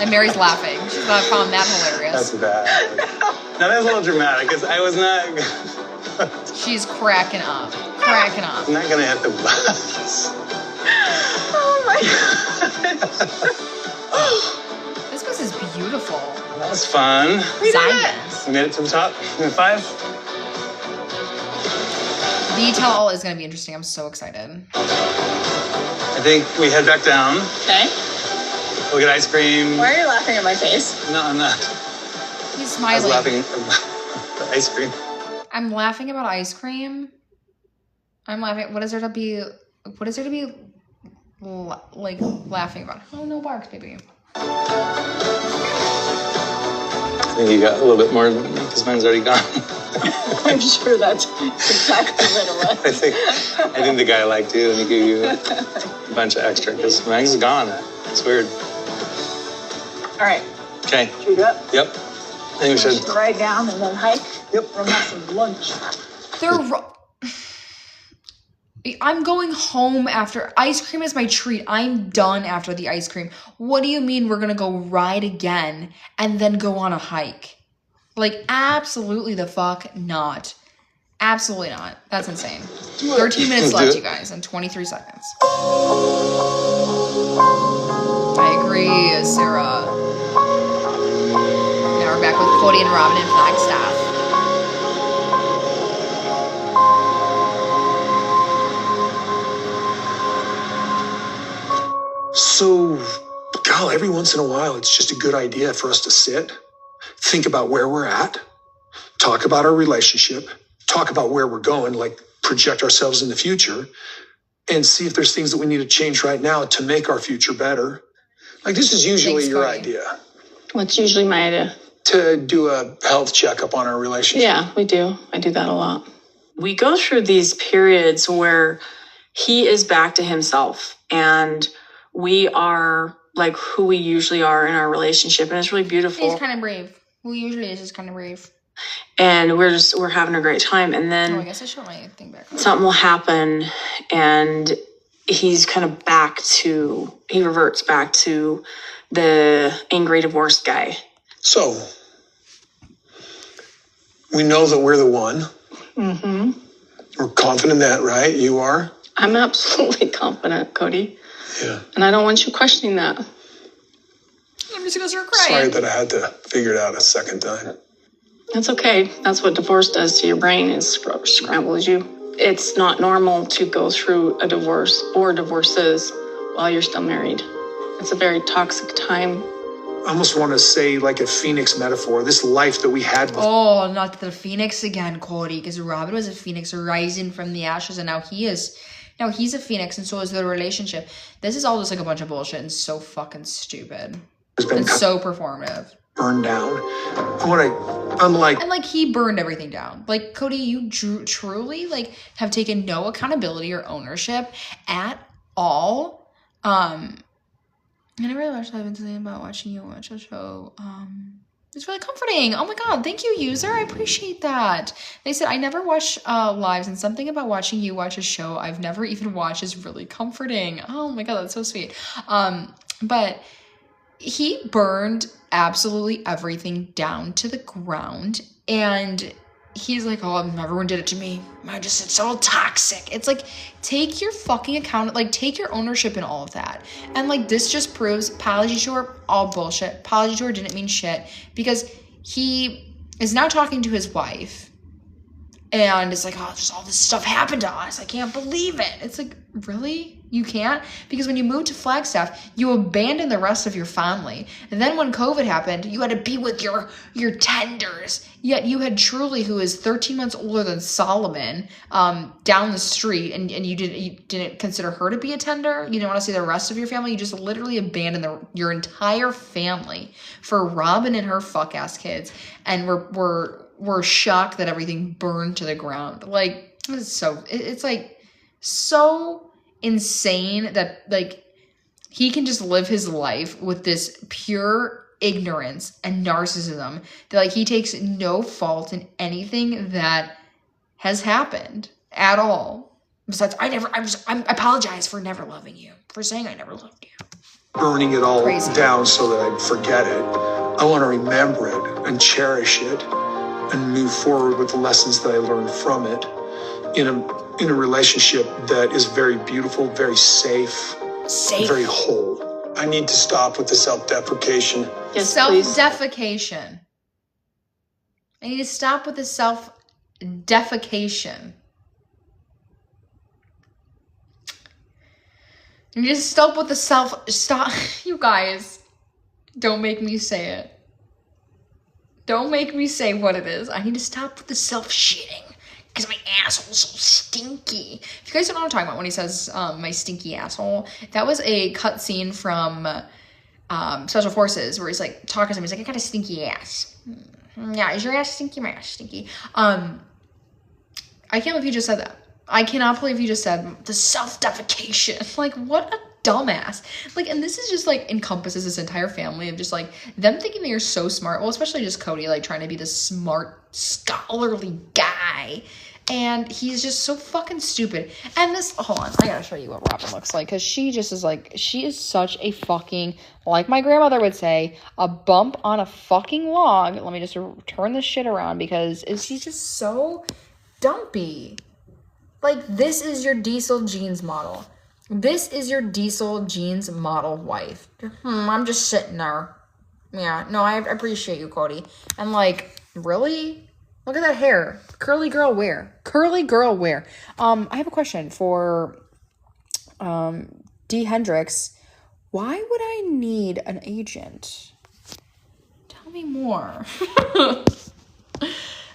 And Meri's laughing. She's not found that hilarious. That's bad. Now that's a little dramatic, because I was not... She's cracking up. Cracking up. I'm not gonna hit the bus. Oh my God. This bus is beautiful. That was fun. Science. We made it to the top in 5. The tell-all is gonna be interesting. I'm so excited. I think we head back down. Okay. We'll get ice cream. Why are you laughing at my face? No, I'm not. He's I smiling. was laughing at the ice cream. I'm laughing about ice cream. I'm laughing. What is there to be like laughing about? Oh, no barks, baby. I think you got a little bit more because mine's already gone. I'm sure that's exactly what it was. I think the guy liked you and he gave you a bunch of extra because mine's gone. It's weird. All right. Okay. Should we do it? Yep. I think we should. Ride down and then hike. Yep. We'll have some lunch. I'm going home after. Ice cream is my treat. I'm done after the ice cream. What do you mean we're going to go ride again and then go on a hike? Like, absolutely the fuck not. Absolutely not. That's insane. 13 minutes left, you guys, and 23 seconds. I agree, Sarah. Now we're back with Kody and Robyn in Flagstaff. So, God, every once in a while, it's just a good idea for us to sit, think about where we're at, talk about our relationship, talk about where we're going, like project ourselves in the future, and see if there's things that we need to change right now to make our future better. Like, this is usually Thanks, your Kody. idea, What's usually my idea? to do a health checkup on our relationship. Yeah, we do. I do that a lot. We go through these periods where he is back to himself and we are like who we usually are in our relationship. And it's really beautiful. He's kind of brave. Who usually is kind of brave. And we're having a great time. And then Oh, I guess I should my thing back. something will happen and he's kind of he reverts back to the angry divorced guy. So, we know that we're the one. Mm-hmm. We're confident in that, right? You are? I'm absolutely confident, Kody. Yeah. And I don't want you questioning that. I'm just gonna start Sorry crying. that I had to figure it out a second time. That's okay. That's what divorce does to your brain, is scrambles you. It's not normal to go through a divorce or divorces while you're still married. It's a very toxic time. I almost want to say, like a phoenix metaphor, this life that we had before. Oh, not the phoenix again, Kody, because Robyn was a phoenix rising from the ashes, and now he is Now he's a phoenix, and so is the relationship. This is all just like a bunch of bullshit and so fucking stupid and so performative. Burned down. And like he burned everything down. Like Kody, you truly like have taken no accountability or ownership at all. I never really watched. I've been saying about watching you watch a show. It's really comforting. Oh my God. Thank you, user. I appreciate that. They said, I never watch lives, and something about watching you watch a show I've never even watched is really comforting. Oh my God. That's so sweet. But he burned absolutely everything down to the ground, and he's like, oh, everyone did it to me. It's all toxic. It's like, take your fucking account, like take your ownership in all of that. And like, this just proves Apology Tour, all bullshit. Apology Tour didn't mean shit, because he is now talking to his wife and it's like, oh, just all this stuff happened to us. I can't believe it. It's like, really? You can't? Because when you moved to Flagstaff, you abandoned the rest of your family. And then when COVID happened, you had to be with your tenders. Yet you had Truly, who is 13 months older than Solomon, down the street, and you didn't consider her to be a tender. You didn't want to see the rest of your family. You just literally abandoned your entire family for Robyn and her fuck ass kids. And we're shocked that everything burned to the ground. Like, it's like so insane that like he can just live his life with this pure ignorance and narcissism that like he takes no fault in anything that has happened at all. Besides, I apologize for never loving you, for saying I never loved you. Burning it all down so that I'd forget it. I want to remember it and cherish it and move forward with the lessons that I learned from it in a relationship that is very beautiful, very safe, very whole. I need to stop with the self-deprecation. Yes, self-defecation. I need to stop with the self-defecation. You need to stop with the stop. You guys, don't make me say it. Don't make me say what it is. I need to stop with the self-shitting. Because my asshole's so stinky. If you guys don't know what I'm talking about when he says my stinky asshole, that was a cut scene from Special Forces where he's like talking to him. He's like, I got a stinky ass. Yeah, is your ass stinky? My ass stinky. I can't believe you just said that. I cannot believe you just said the self-defecation. Like, what a dumbass. Like, and this is just like encompasses this entire family of just like them thinking they are so smart. Well, especially just Kody, like trying to be this smart, scholarly guy. And he's just so fucking stupid. And this, hold on, I gotta show you what Robyn looks like. Because she just is like, she is such a fucking, like my grandmother would say, a bump on a fucking log. Let me just turn this shit around because she's just so dumpy. Like, this is your Diesel Jeans model. This is your Diesel Jeans model wife. I'm just sitting there. Yeah, no, I appreciate you, Kody. And like, really? Look at that hair. Curly girl wear. Curly girl wear. I have a question for D. Hendricks. Why would I need an agent? Tell me more.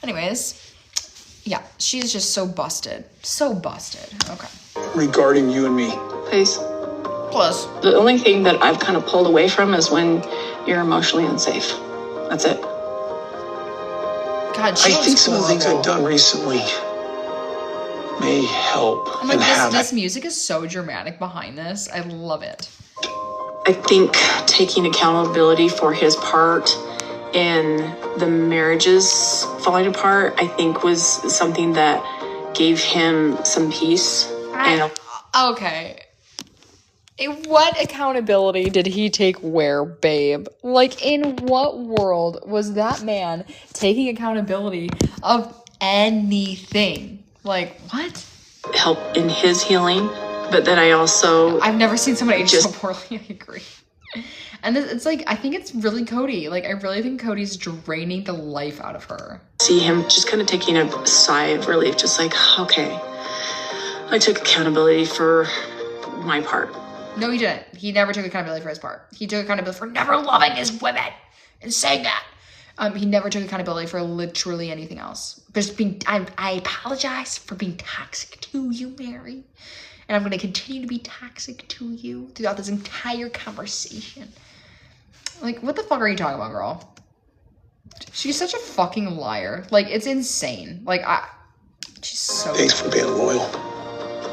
Anyways, yeah, she's just so busted. So busted. Okay. Regarding you and me. Please. Plus. The only thing that I've kind of pulled away from is when you're emotionally unsafe. That's it. God, I think some of the things I've done recently may help. And like this music is so dramatic behind this. I love it. I think taking accountability for his part in the marriages falling apart, I think was something that gave him some peace. Okay. What accountability did he take where, babe? Like, in what world was that man taking accountability of anything? Like, what? Help in his healing, but then I've never seen somebody age so poorly. I agree. And it's like, I think it's really Kody. Like, I really think Cody's draining the life out of her. See him just kind of taking a sigh of relief, just like, okay, I took accountability for my part. No, he didn't. He never took accountability for his part. He took accountability for never loving his women and saying that. He never took accountability for literally anything else. Just I apologize for being toxic to you, Meri. and I'm going to continue to be toxic to you throughout this entire conversation. Like, what the fuck are you talking about, girl? She's such a fucking liar. Like, it's insane. Like, she's so... Thanks for being loyal.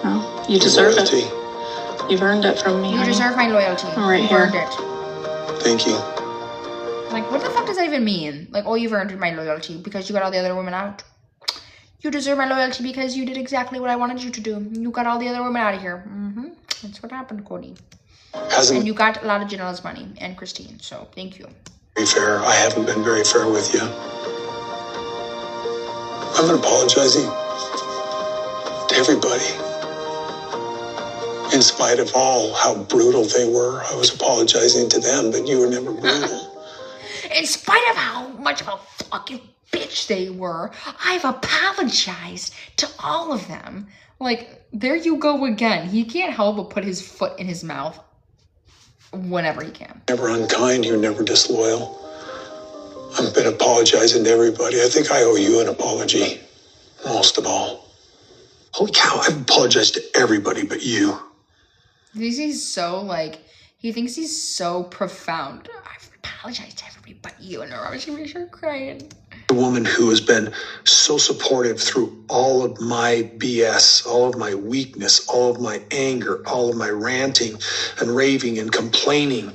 Well, you deserve loyalty. it. You've earned it from me. You deserve my loyalty. Right You've here. earned it. Thank you. Like, what the fuck does that even mean? Like, oh, you've earned my loyalty because you got all the other women out. You deserve my loyalty because you did exactly what I wanted you to do. You got all the other women out of here. That's what happened, Kody. And you got a lot of Janelle's money and Christine, so thank you. Very fair. I haven't been very fair with you. I've been apologizing to everybody. In spite of all how brutal they were, I was apologizing to them, but you were never brutal. In spite of how much of a fucking bitch they were, I've apologized to all of them. Like, there you go again. He can't help but put his foot in his mouth whenever he can. Never unkind, you're never disloyal. I've been apologizing to everybody. I think I owe you an apology, most of all. Holy cow, I've apologized to everybody but you. He thinks he's so profound. I've apologized to everybody but you. And Robyn should be crying. A woman who has been so supportive through all of my BS, all of my weakness, all of my anger, all of my ranting and raving and complaining.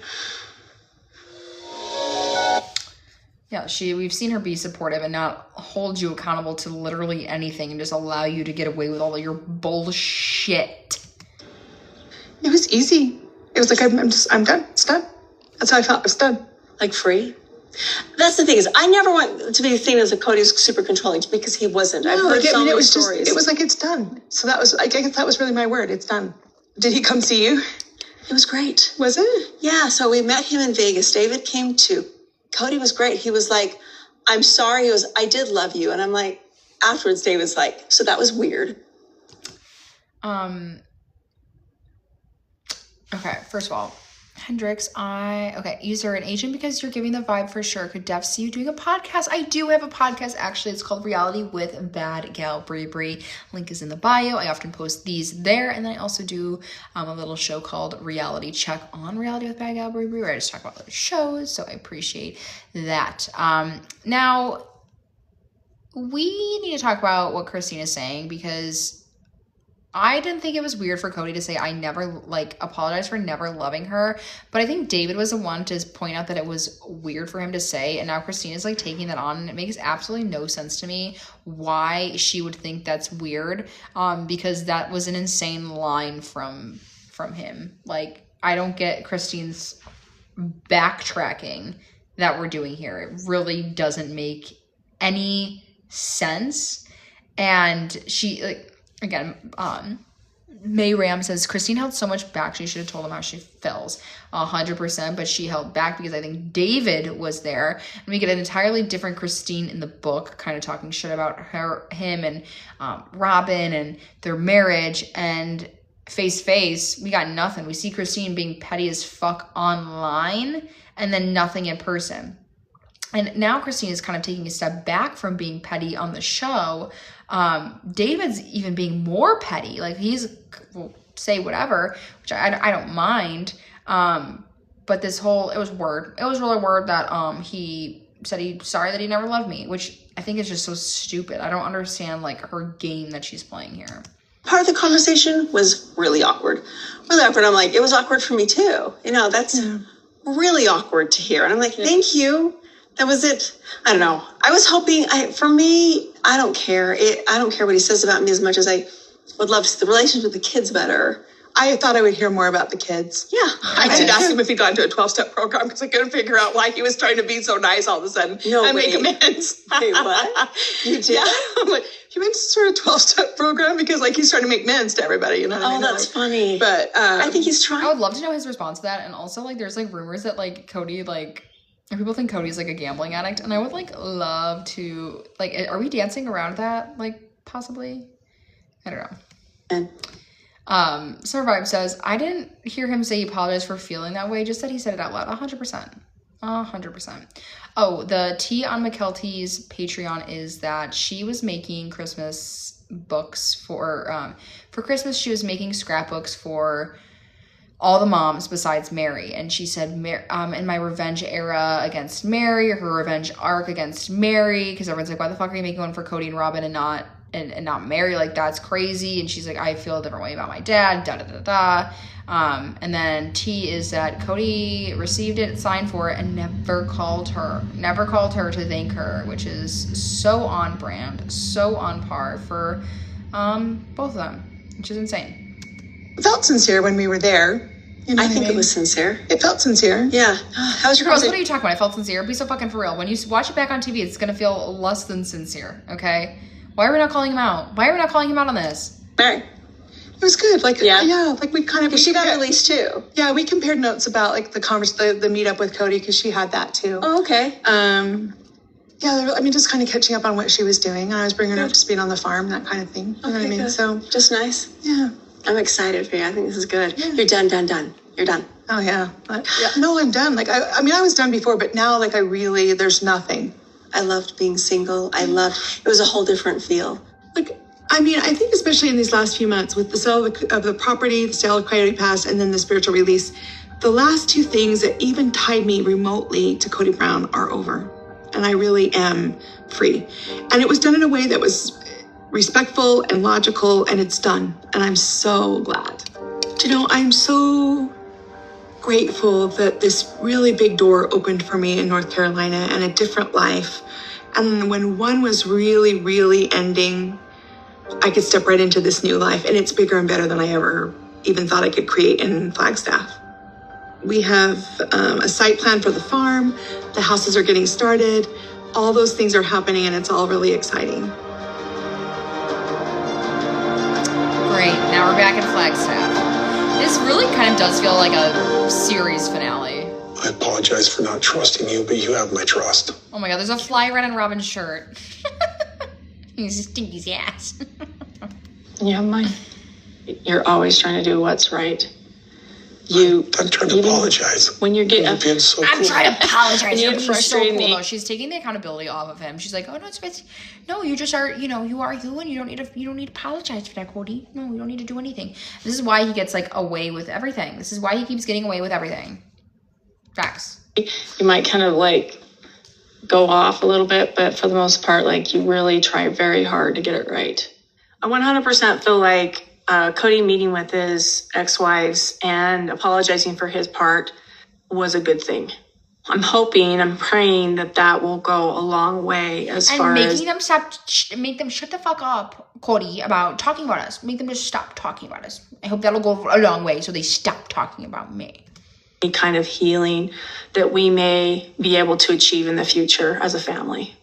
Yeah, we've seen her be supportive and not hold you accountable to literally anything and just allow you to get away with all of your bullshit. It was easy. It was like, I'm done. It's done. That's how I felt. It's done. Like free. That's the thing is, I never want to be seen as a Cody's super controlling because he wasn't. I've heard so many stories. It was like, it's done. So I guess that was really my word. It's done. Did he come see you? It was great. Was it? Yeah. So we met him in Vegas. David came too. Kody was great. He was like, I'm sorry. He goes, I did love you. And I'm like, afterwards, David's like, so that was weird. Okay, first of all, Hendrix, you're an agent because you're giving the vibe for sure. Could Def see you doing a podcast? I do have a podcast, actually. It's called Reality with Bad Gal Brie. Link is in the bio. I often post these there. And then I also do a little show called Reality Check on Reality with Bad Gal Brie, where I just talk about other shows. So I appreciate that. Now, we need to talk about what Christine is saying because I didn't think it was weird for Kody to say I never apologize for never loving her, but I think David was the one to point out that it was weird for him to say, and now Christine is taking that on, and it makes absolutely no sense to me why she would think that's weird, because that was an insane line from him. I don't get Christine's backtracking that we're doing here. It really doesn't make any sense, and she again, May Ram says, Christine held so much back. She should have told him how she feels. 100%, but she held back because I think David was there. And we get an entirely different Christine in the book, kind of talking shit about him and Robyn and their marriage. And face, we got nothing. We see Christine being petty as fuck online and then nothing in person. And now Christine is kind of taking a step back from being petty on the show. David's even being more petty. Will say whatever, which I don't mind. But this whole, it was really weird that he said he's sorry that he never loved me, which I think is just so stupid. I don't understand her game that she's playing here. Part of the conversation was really awkward. I'm like, it was awkward for me too. That's really awkward to hear. And I'm like, thank you. That was it. I don't know. I was hoping, for me, I don't care. I don't care what he says about me as much as I would love to see the relationship with the kids better. I thought I would hear more about the kids. Yeah. I did ask him if he got into a 12-step program because I couldn't figure out why he was trying to be so nice all of a sudden and make amends. Wait, what? You did? Yeah. I'm like, he went to sort of 12-step program because he's trying to make amends to everybody, you know what I mean? That's funny. But I think he's trying. I would love to know his response to that. And also there's rumors that Kody and people think Cody's a gambling addict, and I would love to are we dancing around that possibly? I don't know. Sisterwives says, I didn't hear him say he apologized for feeling that way, just that he said it out loud. 100%. Oh, the tea on McKelty's Patreon is that she was making Christmas books for Christmas. She was making scrapbooks for all the moms besides Meri. And she said, in my revenge era against Meri, or her revenge arc against Meri, because everyone's like, why the fuck are you making one for Kody and Robyn and not Meri? Like, that's crazy. And she's like, I feel a different way about my dad, and then T is that Kody received it, signed for it, and never called her to thank her, which is so on brand, so on par for both of them, which is insane. It felt sincere when we were there. You know I think it was sincere. It felt sincere. Yeah. How was your Girls, what are you talking about? I felt sincere. Be so fucking for real. When you watch it back on TV, it's gonna feel less than sincere, okay? Why are we not calling him out? Why are we not calling him out on this? Meri. It was good. Like, yeah, like we kind of... She got released too. Yeah, we compared notes about like the meetup with Kody, because she had that too. Oh, okay. Yeah, I mean, just kind of catching up on what she was doing. And I was bringing her up to speed on the farm, that kind of thing. You know what I mean? Good. So just nice. Yeah. I'm excited for you. I think this is good. Yeah. You're done. You're done. Oh, yeah. No, I'm done. Like, I mean, I was done before, but now, like, there's nothing. I loved being single. It was a whole different feel. Like, I mean, I think especially in these last few months with the sale of the property, the sale of Coyote Pass, and then the spiritual release, the last two things that even tied me remotely to Kody Brown are over. And I really am free. And it was done in a way that was respectful and logical, and it's done. And I'm so glad. You know, I'm so grateful that this really big door opened for me in North Carolina and a different life. And when one was really, really ending, I could step right into this new life, and it's bigger and better than I ever even thought I could create in Flagstaff. We have a site plan for the farm. The houses are getting started. All those things are happening, and it's all really exciting. Great. Now we're back in Flagstaff. This really kind of does feel like a series finale. I apologize for not trusting you, but you have my trust. Oh my god, there's a fly right on Robyn's shirt. He's stinky's ass. You have mine. You're always trying to do what's right. I'm trying to apologize. When you're getting... You're being so cool. I'm trying to apologize. You're You're being so frustrating cool, me. though. She's taking the accountability off of him. She's like, oh, no, no, you just are, you are you, and you don't need to apologize for that, Kody. No, you don't need to do anything. This is why he gets, like, away with everything. This is why he keeps getting away with everything. Facts. You might kind of, like, go off a little bit, but for the most part, like, you really try very hard to get it right. I 100% feel like Kody meeting with his ex-wives and apologizing for his part was a good thing. I'm hoping, I'm praying that will go a long way as far as... And make them shut the fuck up, Kody, about talking about us. Make them just stop talking about us. I hope that'll go a long way so they stop talking about me. Any kind of healing that we may be able to achieve in the future as a family.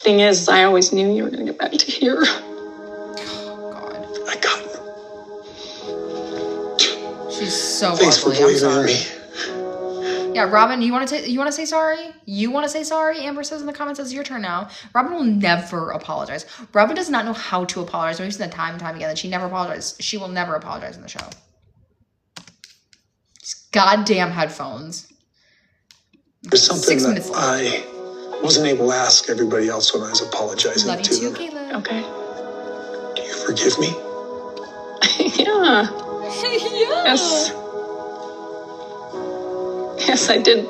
Thing is, I always knew you were going to get back to here. I got it. She's so Thanks for ugly. I'm believing in sorry. me. Yeah, Robyn, you want to say sorry? You want to say sorry? Amber says in the comments, it's your turn now. Robyn will never apologize. Robyn does not know how to apologize. We've seen that time and time again that she never apologizes. She will never apologize in the show. These goddamn headphones. There's something that I wasn't able to ask everybody else when I was apologizing Love you to too, them. Caleb. Okay. Do you forgive me? Yeah. Yes. Yes, I did.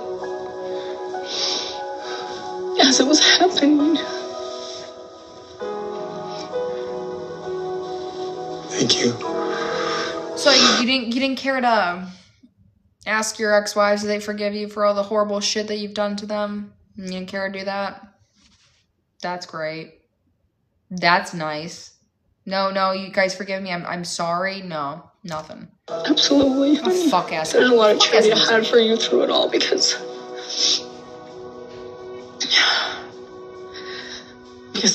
As it was happening. Thank you. So you didn't care to ask your ex-wives if they forgive you for all the horrible shit that you've done to them? You didn't care to do that? That's great. That's nice. No, you guys forgive me. I'm sorry. No, nothing. Absolutely. Oh, fuck ass. There's a lot of charity I had for you through it all because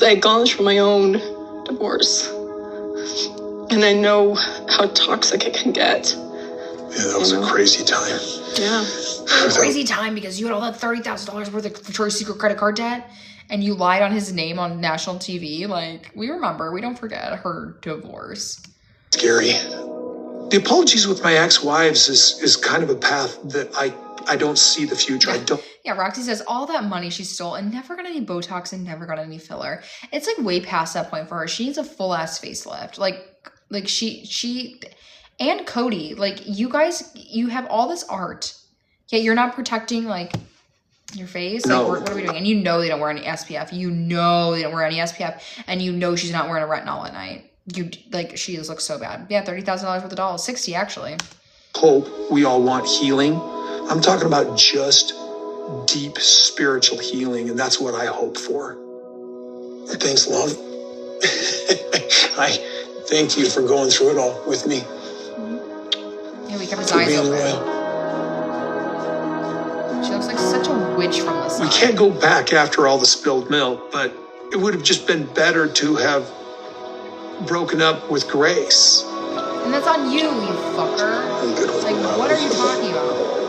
I had gone through my own divorce. And I know how toxic it can get. Yeah, that was a crazy time. Yeah. Crazy time because you had all that $30,000 worth of Victoria's Secret credit card debt and you lied on his name on national TV. Like, we remember. We don't forget her divorce. Scary. The apologies with my ex-wives is kind of a path that I I don't see the future. I don't. Yeah, Roxy says all that money she stole and never got any Botox and never got any filler. It's like way past that point for her. She needs a full ass facelift. Like she and Kody, like you guys, you have all this art, yet you're not protecting like your face. No. Like what are we doing? And you know they don't wear any SPF. You know they don't wear any SPF, and you know she's not wearing a retinol at night. You like she just looks so bad. Yeah, $30,000 worth of dolls, 60 actually. Hope we all want healing. I'm talking about just deep spiritual healing, and that's what I hope for. Thanks, love. I thank you for going through it all with me. Yeah, we kept his For eyes being open. loyal. She looks like such a witch from the We side. can't go back after all the spilled milk, but it would have just been better to have broken up with Grace. And that's on you, you fucker. I'm good with Like, Robyn. what are you talking about?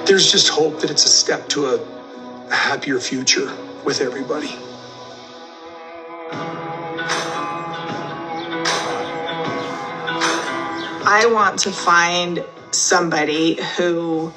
There's just hope that it's a step to a happier future with everybody. I want to find somebody who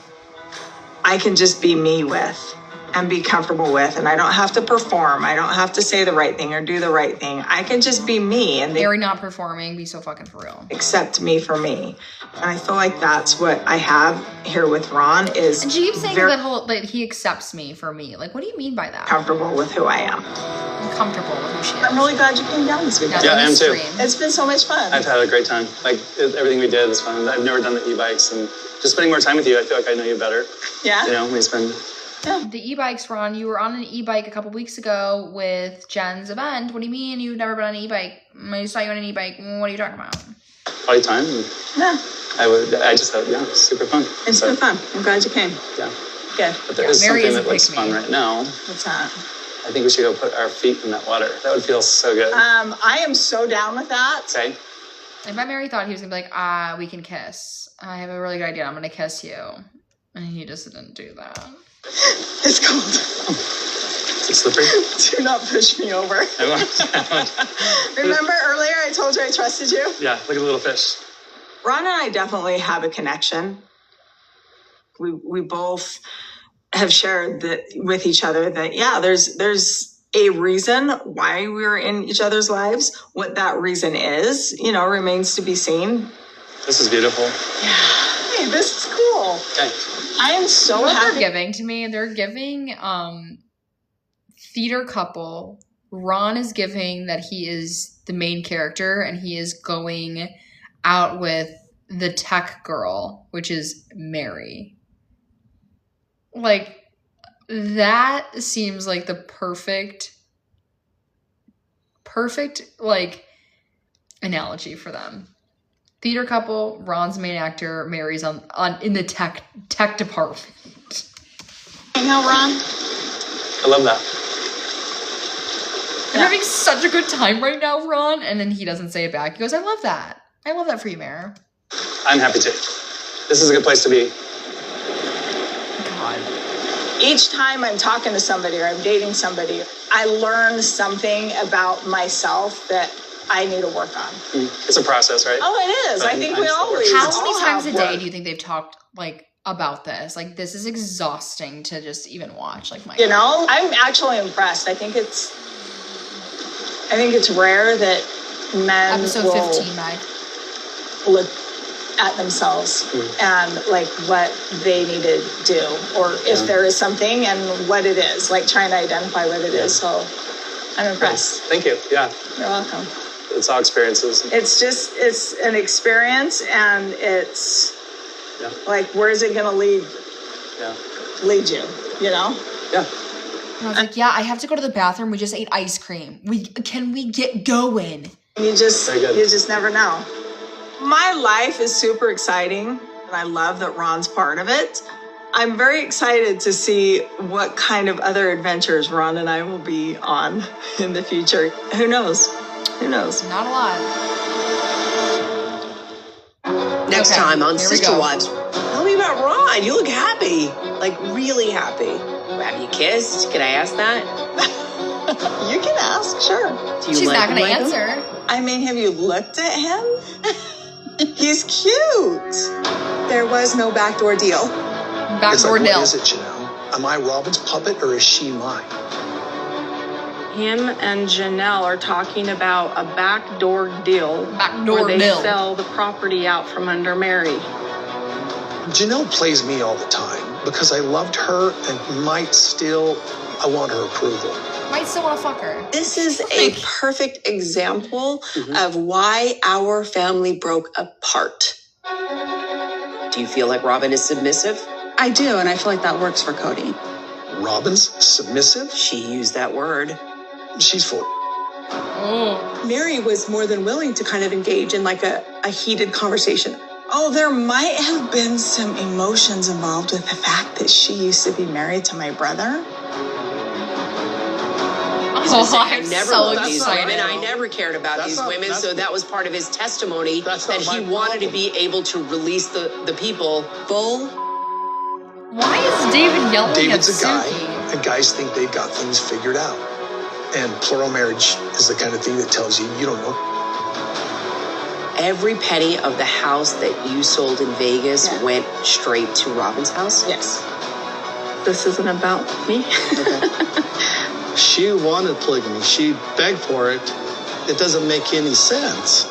I can just be me with and be comfortable with. And I don't have to perform. I don't have to say the right thing or do the right thing. I can just be me and they Meri not performing, be so fucking for real. accept me for me. And I feel like that's what I have here with Ron is And she keeps saying very that he accepts me for me. Like, what do you mean by that? comfortable with who I am. I'm comfortable with who she is. I'm really glad you came down this weekend. Yeah, I am too. It's been so much fun. I've had a great time. Like everything we did was fun. I've never done the e-bikes, and just spending more time with you, I feel like I know you better. Yeah. You know, we spend. The e-bikes, Ron, you were on an e-bike a couple weeks ago with Jen's event. What do you mean you've never been on an e-bike? I saw you on an e-bike. What are you talking about? Probably time. Yeah. I just had, yeah, it's super fun. It's been fun. I'm glad you came. Yeah. Good. But there Yeah, is Meri something is that a looks pick-me. fun right now. What's that? I think we should go put our feet in that water. That would feel so good. I am so down with that. Okay. I bet Meri thought he was gonna be like, we can kiss. I have a really good idea. I'm gonna kiss you. And he just didn't do that. It's cold. Is it slippery? Do not push me over. I won't. Remember earlier I told you I trusted you? Yeah, look at the little fish. Ron and I definitely have a connection. We both have shared that with each other that, yeah, there's a reason why we're in each other's lives. What that reason is, remains to be seen. This is beautiful. Hey, this is cool. Okay. I am so What happy. they're giving to me, they're giving theater couple. Ron is giving that he is the main character and he is going out with the tech girl, which is Meri. Like, that seems like the perfect like analogy for them. Theater couple, Ron's main actor, Meri's on in the tech department. Hang out, Ron. I love that. I'm having such a good time right now, Ron. And then he doesn't say it back. He goes, I love that. I love that for you, Meri. I'm happy too. This is a good place to be. God. Each time I'm talking to somebody or I'm dating somebody, I learn something about myself that I need to work on. It's a process, right? Oh, it is. I think we always. How all many times a have day work. do you think they've talked like about this? Like, this is exhausting to just even watch. Like, my I'm actually impressed. I think it's rare that men episode will 15, Meg. look at themselves and like what they need to do, or if there is something and what it is, like trying to identify what it is. So I'm impressed. Thank you. Yeah. You're welcome. It's all experiences. It's an experience, and it's like, where is it going to lead you, Yeah. And I was like, yeah, I have to go to the bathroom. We just ate ice cream. Can we get going? You just Very good. you just never know. My life is super exciting, and I love that Ron's part of it. I'm very excited to see what kind of other adventures Ron and I will be on in the future. Who knows? Who knows? Not a lot. Next Okay, time on here we Sister go. Wives. Tell me about Ron. You look happy. Like, really happy. Have you kissed? Can I ask that? You can ask, sure. Do you She's like not going to him? answer. I mean, have you looked at him? He's cute. There was no backdoor deal. Backdoor What deal. is it, Janelle? Am I Robyn's puppet or is she mine? Him and Janelle are talking about a backdoor deal Backdoor where they deal. sell the property out from under Meri. Janelle plays me all the time because I loved her and might still, I want her approval. Might still want to fuck her. This is a perfect example of why our family broke apart. Do you feel like Robyn is submissive? I do, and I feel like that works for Kody. Robyn's submissive? She used that word. She's full. Meri was more than willing to kind of engage in like a heated conversation. Oh, there might have been some emotions involved with the fact that she used to be married to my brother. I never so loved these excited. women. I never cared about these women, so that was part of his testimony that he wanted to be able to release the people. Bull. Why is David yelling David's at a guy, Suki? and guys think they've got things figured out. And plural marriage is the kind of thing that tells you you don't know. Every penny of the house that you sold in Vegas went straight to Robyn's house? Yes. This isn't about me. She wanted polygamy. She begged for it. It doesn't make any sense.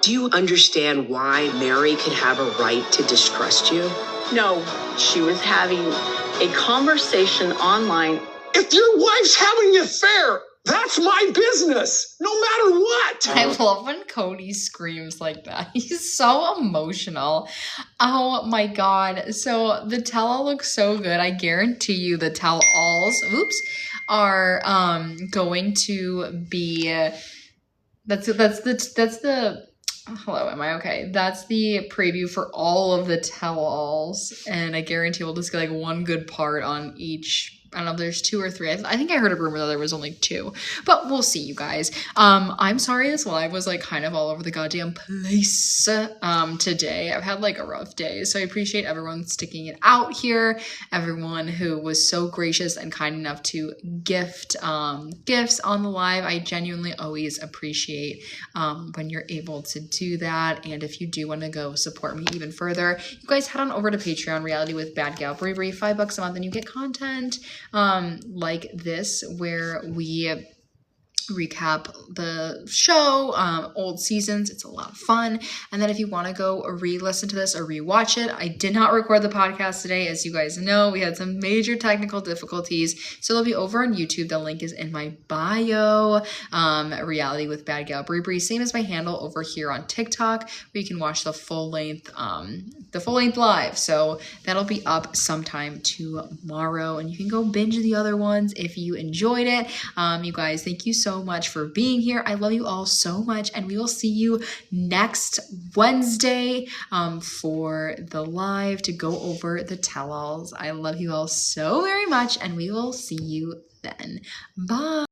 Do you understand why Meri could have a right to distrust you? No, she was having a conversation online. If your wife's having an affair, that's my business, no matter what. I love when Kody screams like that. He's so emotional. Oh my god. So the tell-all looks so good. I guarantee you the tell-alls, are going to be that's the hello, am I okay? That's the preview for all of the tell-alls, and I guarantee we'll just get like one good part on each. I don't know if there's 2 or 3. I think I heard a rumor that there was only 2, but we'll see, you guys. I'm sorry this live was like kind of all over the goddamn place today. I've had like a rough day, so I appreciate everyone sticking it out here. Everyone who was so gracious and kind enough to gift gifts on the live. I genuinely always appreciate when you're able to do that. And if you do want to go support me even further, you guys head on over to Patreon, Reality with Bad Gal Bravery, $5 a month, and you get content like this where we recap the show, old seasons. It's a lot of fun. And then if you want to go re-listen to this or re-watch it, I did not record the podcast today. As you guys know, we had some major technical difficulties, so they'll be over on YouTube. The link is in my bio. Reality with Bad Gal Bravery, same as my handle over here on TikTok, where you can watch the full length live. So that'll be up sometime tomorrow, and you can go binge the other ones if you enjoyed it. You guys, thank you so much for being here. I love you all so much, and we will see you next Wednesday for the live to go over the tell-alls. I love you all so very much, and we will see you then. Bye.